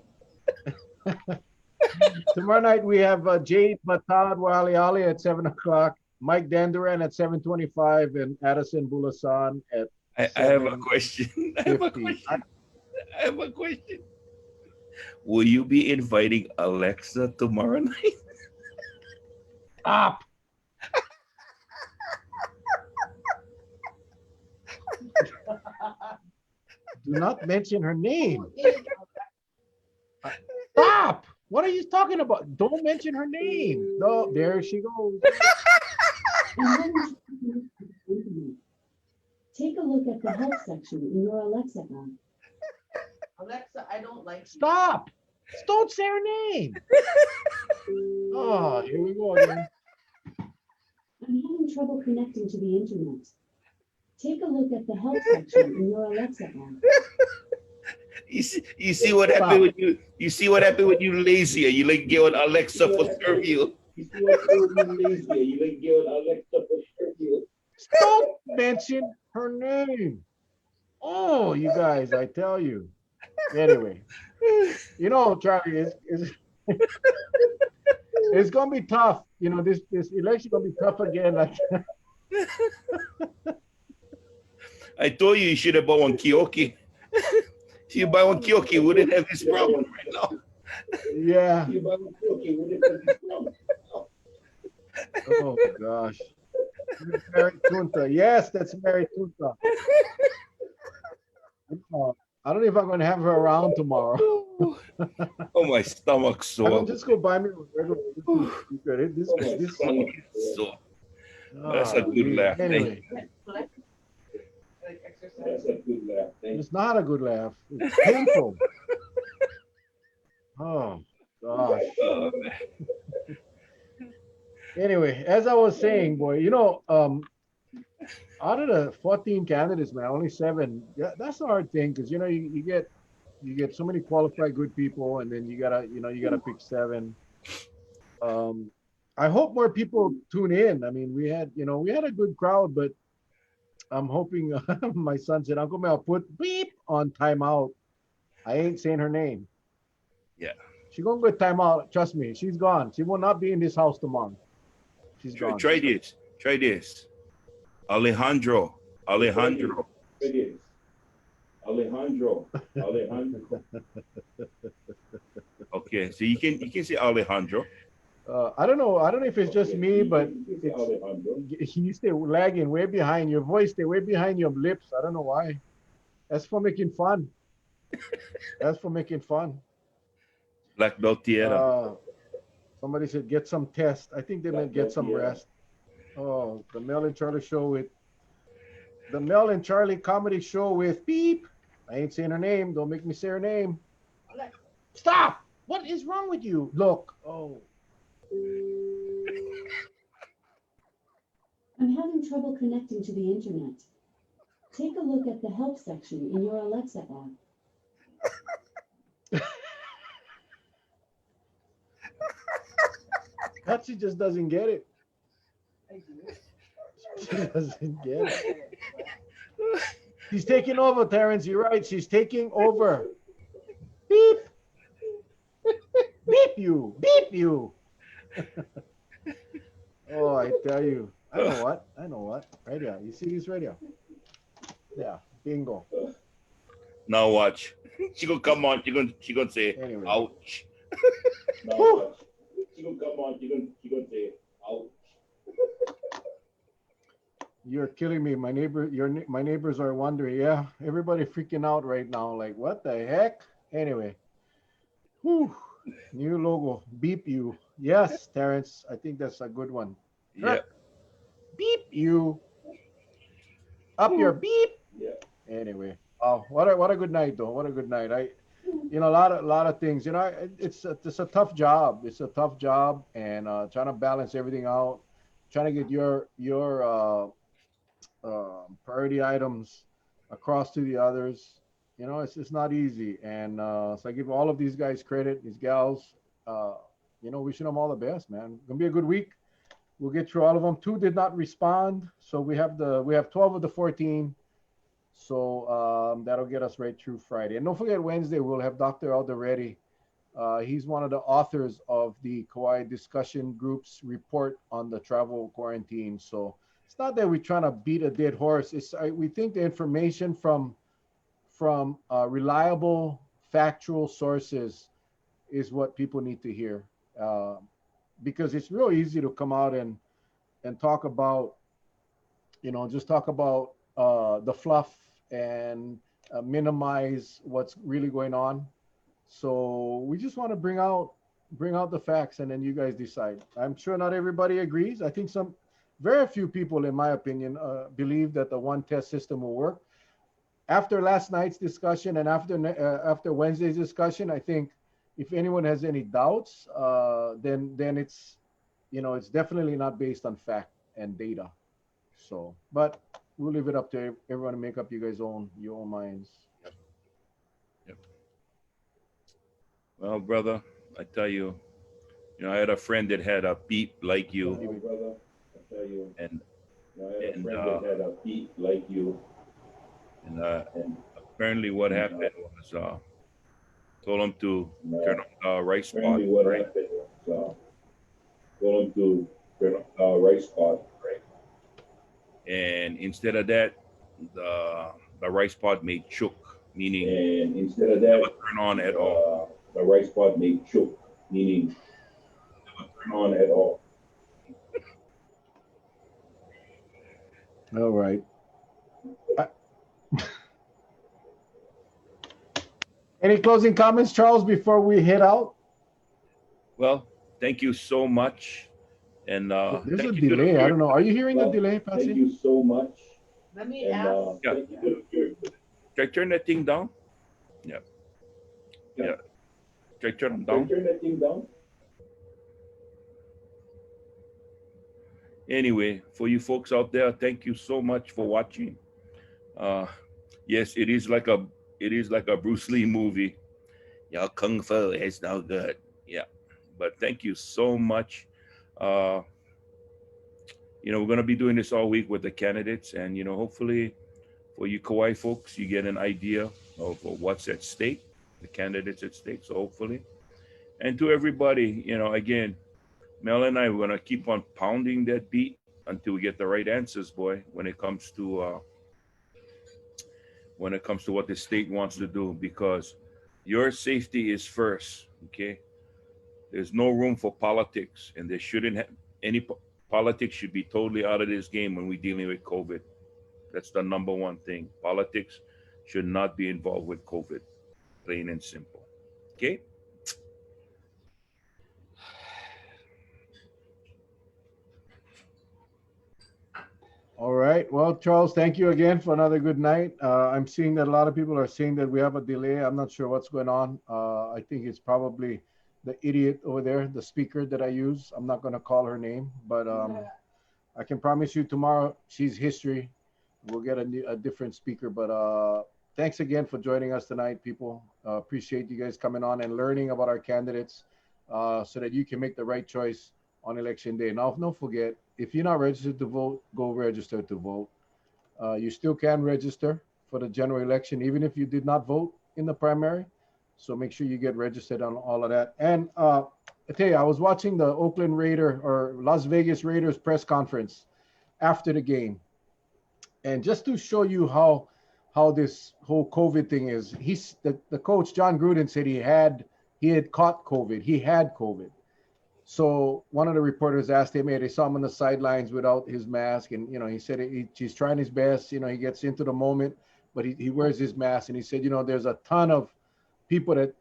Tomorrow night we have Jade Matad Wali at 7 o'clock, Mike Danduran at 7:25, and Addison Bulasan at I have a question. I have a 7:50. question. I have a question. Will you be inviting Alexa tomorrow night? Stop. Do not mention her name. Stop. What are you talking about? Don't mention her name. No, there she goes. And having trouble connecting to the internet. Take a look at the help section in your Alexa app. Alexa, I don't like you. Stop. Don't say her name. Oh, here we go again. I'm having trouble connecting to the internet. Take a look at the help section in your Alexa app. You see what happened when you see what happened when you lazy and you like get on Alexa for serve you. You see what happened when you lazy and you like get on Alexa for serve you. Don't mention her name. Oh, you guys, I tell you. Anyway, Charlie, it's gonna be tough. This election gonna be tough again. I told you should have bought one Kyoki. If you buy one Kyoki, you wouldn't have this problem right now. Yeah. If you buy one Kyoki, you wouldn't have this problem right now. Oh gosh. Mary Tunta. Yes, that's Mary Tunta. I don't know if I'm going to have her around tomorrow. Oh, my stomach's sore. Just go buy me a regular. This Sore. That's a good laugh. Anyway, That's a good laugh. it's not a good laugh. It's painful. Oh gosh. Oh, man. Anyway, as I was saying, boy, out of the 14 candidates, man, only 7. Yeah, that's the hard thing because you get so many qualified good people, and then you gotta pick 7. I hope more people tune in. I mean, we had a good crowd, but I'm hoping my son said, Uncle Mel, put beep on timeout. I ain't saying her name. Yeah. She's gonna go timeout. Trust me, she's gone. She will not be in this house tomorrow. She's gone. Try this. Alejandro. Alejandro. Okay, so you can say Alejandro. I don't know if it's just me, but you stay lagging way behind. Your voice stay way behind your lips. I don't know why. That's for making fun. Black Belt Tierra. Somebody said get some test. I think they meant get some rest. Oh, the Mel and Charlie comedy show with beep. I ain't saying her name. Don't make me say her name. Stop! What is wrong with you? Look. Oh. I'm having trouble connecting to the internet. Take a look at the help section in your Alexa app. She just doesn't get it. She doesn't get it. She's taking over, Terrence. You're right. She's taking over. Beep. Beep you. Beep you. Oh, I tell you. I know what. Right here. You see this right here? Yeah. Bingo. Now watch. She gonna come on. She gonna say, Anyway. ouch. Now watch. She gonna come on. She gonna say, ouch. You're killing me. My neighbors are wondering. Yeah, everybody freaking out right now. Like, what the heck? Anyway. Whew. New logo. Beep you. Yes, Terrence. I think that's a good one. Yeah. Beep you. Up your beep. Yeah. Anyway. Oh, what a good night though. What a good night. A lot of things. It's a tough job. It's a tough job, and trying to balance everything out, trying to get your priority items across to the others. It's not easy, and so I give all of these guys credit, these gals. Uh, wishing them all the best, man. Gonna be a good week. We'll get through all of them. Two did not respond, so we have 12 of the 14. So that'll get us right through Friday. And don't forget, Wednesday, we'll have Dr. Alderetti. He's one of the authors of the Kauai Discussion Group's report on the travel quarantine. So it's not that we're trying to beat a dead horse. We think the information from reliable, factual sources is what people need to hear. Because it's real easy to come out and talk about, just talk about the fluff and minimize what's really going on. So we just want to bring out the facts, and then you guys decide. I'm sure not everybody agrees. I think very few people, in my opinion, believe that the one test system will work. After last night's discussion and after Wednesday's discussion, I think if anyone has any doubts, then it's definitely not based on fact and data. So, but we'll leave it up to everyone to make up your own minds. Yep. Well, brother, I tell you, I had a friend that had a beep like you. Well, brother, I tell you, and I had a friend that had a beep like you. And apparently what happened was told him to turn on the right spot. Apparently what happened was told him to turn on the right spot, right? And instead of that, the right spot made choke, meaning And instead of that, never turn on at all. The right spot made choke, meaning never turn on at all. All right. Any closing comments, Charles, before we head out? Well, thank you so much. And There's a thank you to delay. the- I don't know. Are you hearing the delay, Thank Patsy? you so much. Let me And ask. Yeah. thank you to the Can I turn that thing down? Yeah. Yeah. Can I turn them down? Turn that thing down. Anyway, for you folks out there, thank you so much for watching. Yes, it is like a Bruce Lee movie. Your kung fu is no good. Yeah, but thank you so much. We're gonna be doing this all week with the candidates, and hopefully, for you Kauai folks, you get an idea of what's at stake, the candidates at stake. So hopefully, and to everybody, again, Mel and I, we're gonna keep on pounding that beat until we get the right answers, boy. When it comes to what the state wants to do, because your safety is first. Okay, there's no room for politics, and there shouldn't have any politics. Should be totally out of this game when we're dealing with COVID. That's the number one thing. Politics should not be involved with COVID, plain and simple. Okay. All right. Well, Charles, thank you again for another good night. I'm seeing that a lot of people are saying that we have a delay. I'm not sure what's going on. I think it's probably the idiot over there, the speaker that I use. I'm not going to call her name, but I can promise you tomorrow she's history. We'll get a different speaker. But thanks again for joining us tonight, people. Appreciate you guys coming on and learning about our candidates so that you can make the right choice on election day. Now, don't forget, if you're not registered to vote, go register to vote. You still can register for the general election, even if you did not vote in the primary. So make sure you get registered on all of that. And I tell you, I was watching the Oakland Raider or Las Vegas Raiders press conference after the game. And just to show you how this whole COVID thing is, the coach, John Gruden, said he had caught COVID. He had COVID. So one of the reporters asked him, hey, they saw him on the sidelines without his mask. And, he said he's trying his best. He gets into the moment, but he wears his mask. And he said, there's a ton of people that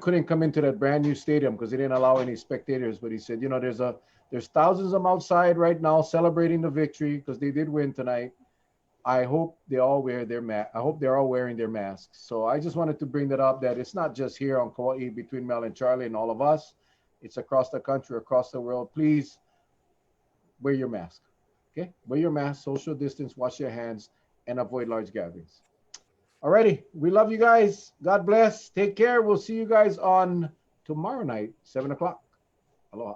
couldn't come into that brand new stadium because they didn't allow any spectators. But he said, there's thousands of them outside right now celebrating the victory because they did win tonight. I hope they all wear their I hope they're all wearing their masks. So I just wanted to bring that up, that it's not just here on Kauai between Mel and Charlie and all of us. It's across the country, across the world. Please wear your mask. Okay? Wear your mask, social distance, wash your hands, and avoid large gatherings. Alrighty. We love you guys. God bless. Take care. We'll see you guys on tomorrow night, 7 o'clock. Aloha.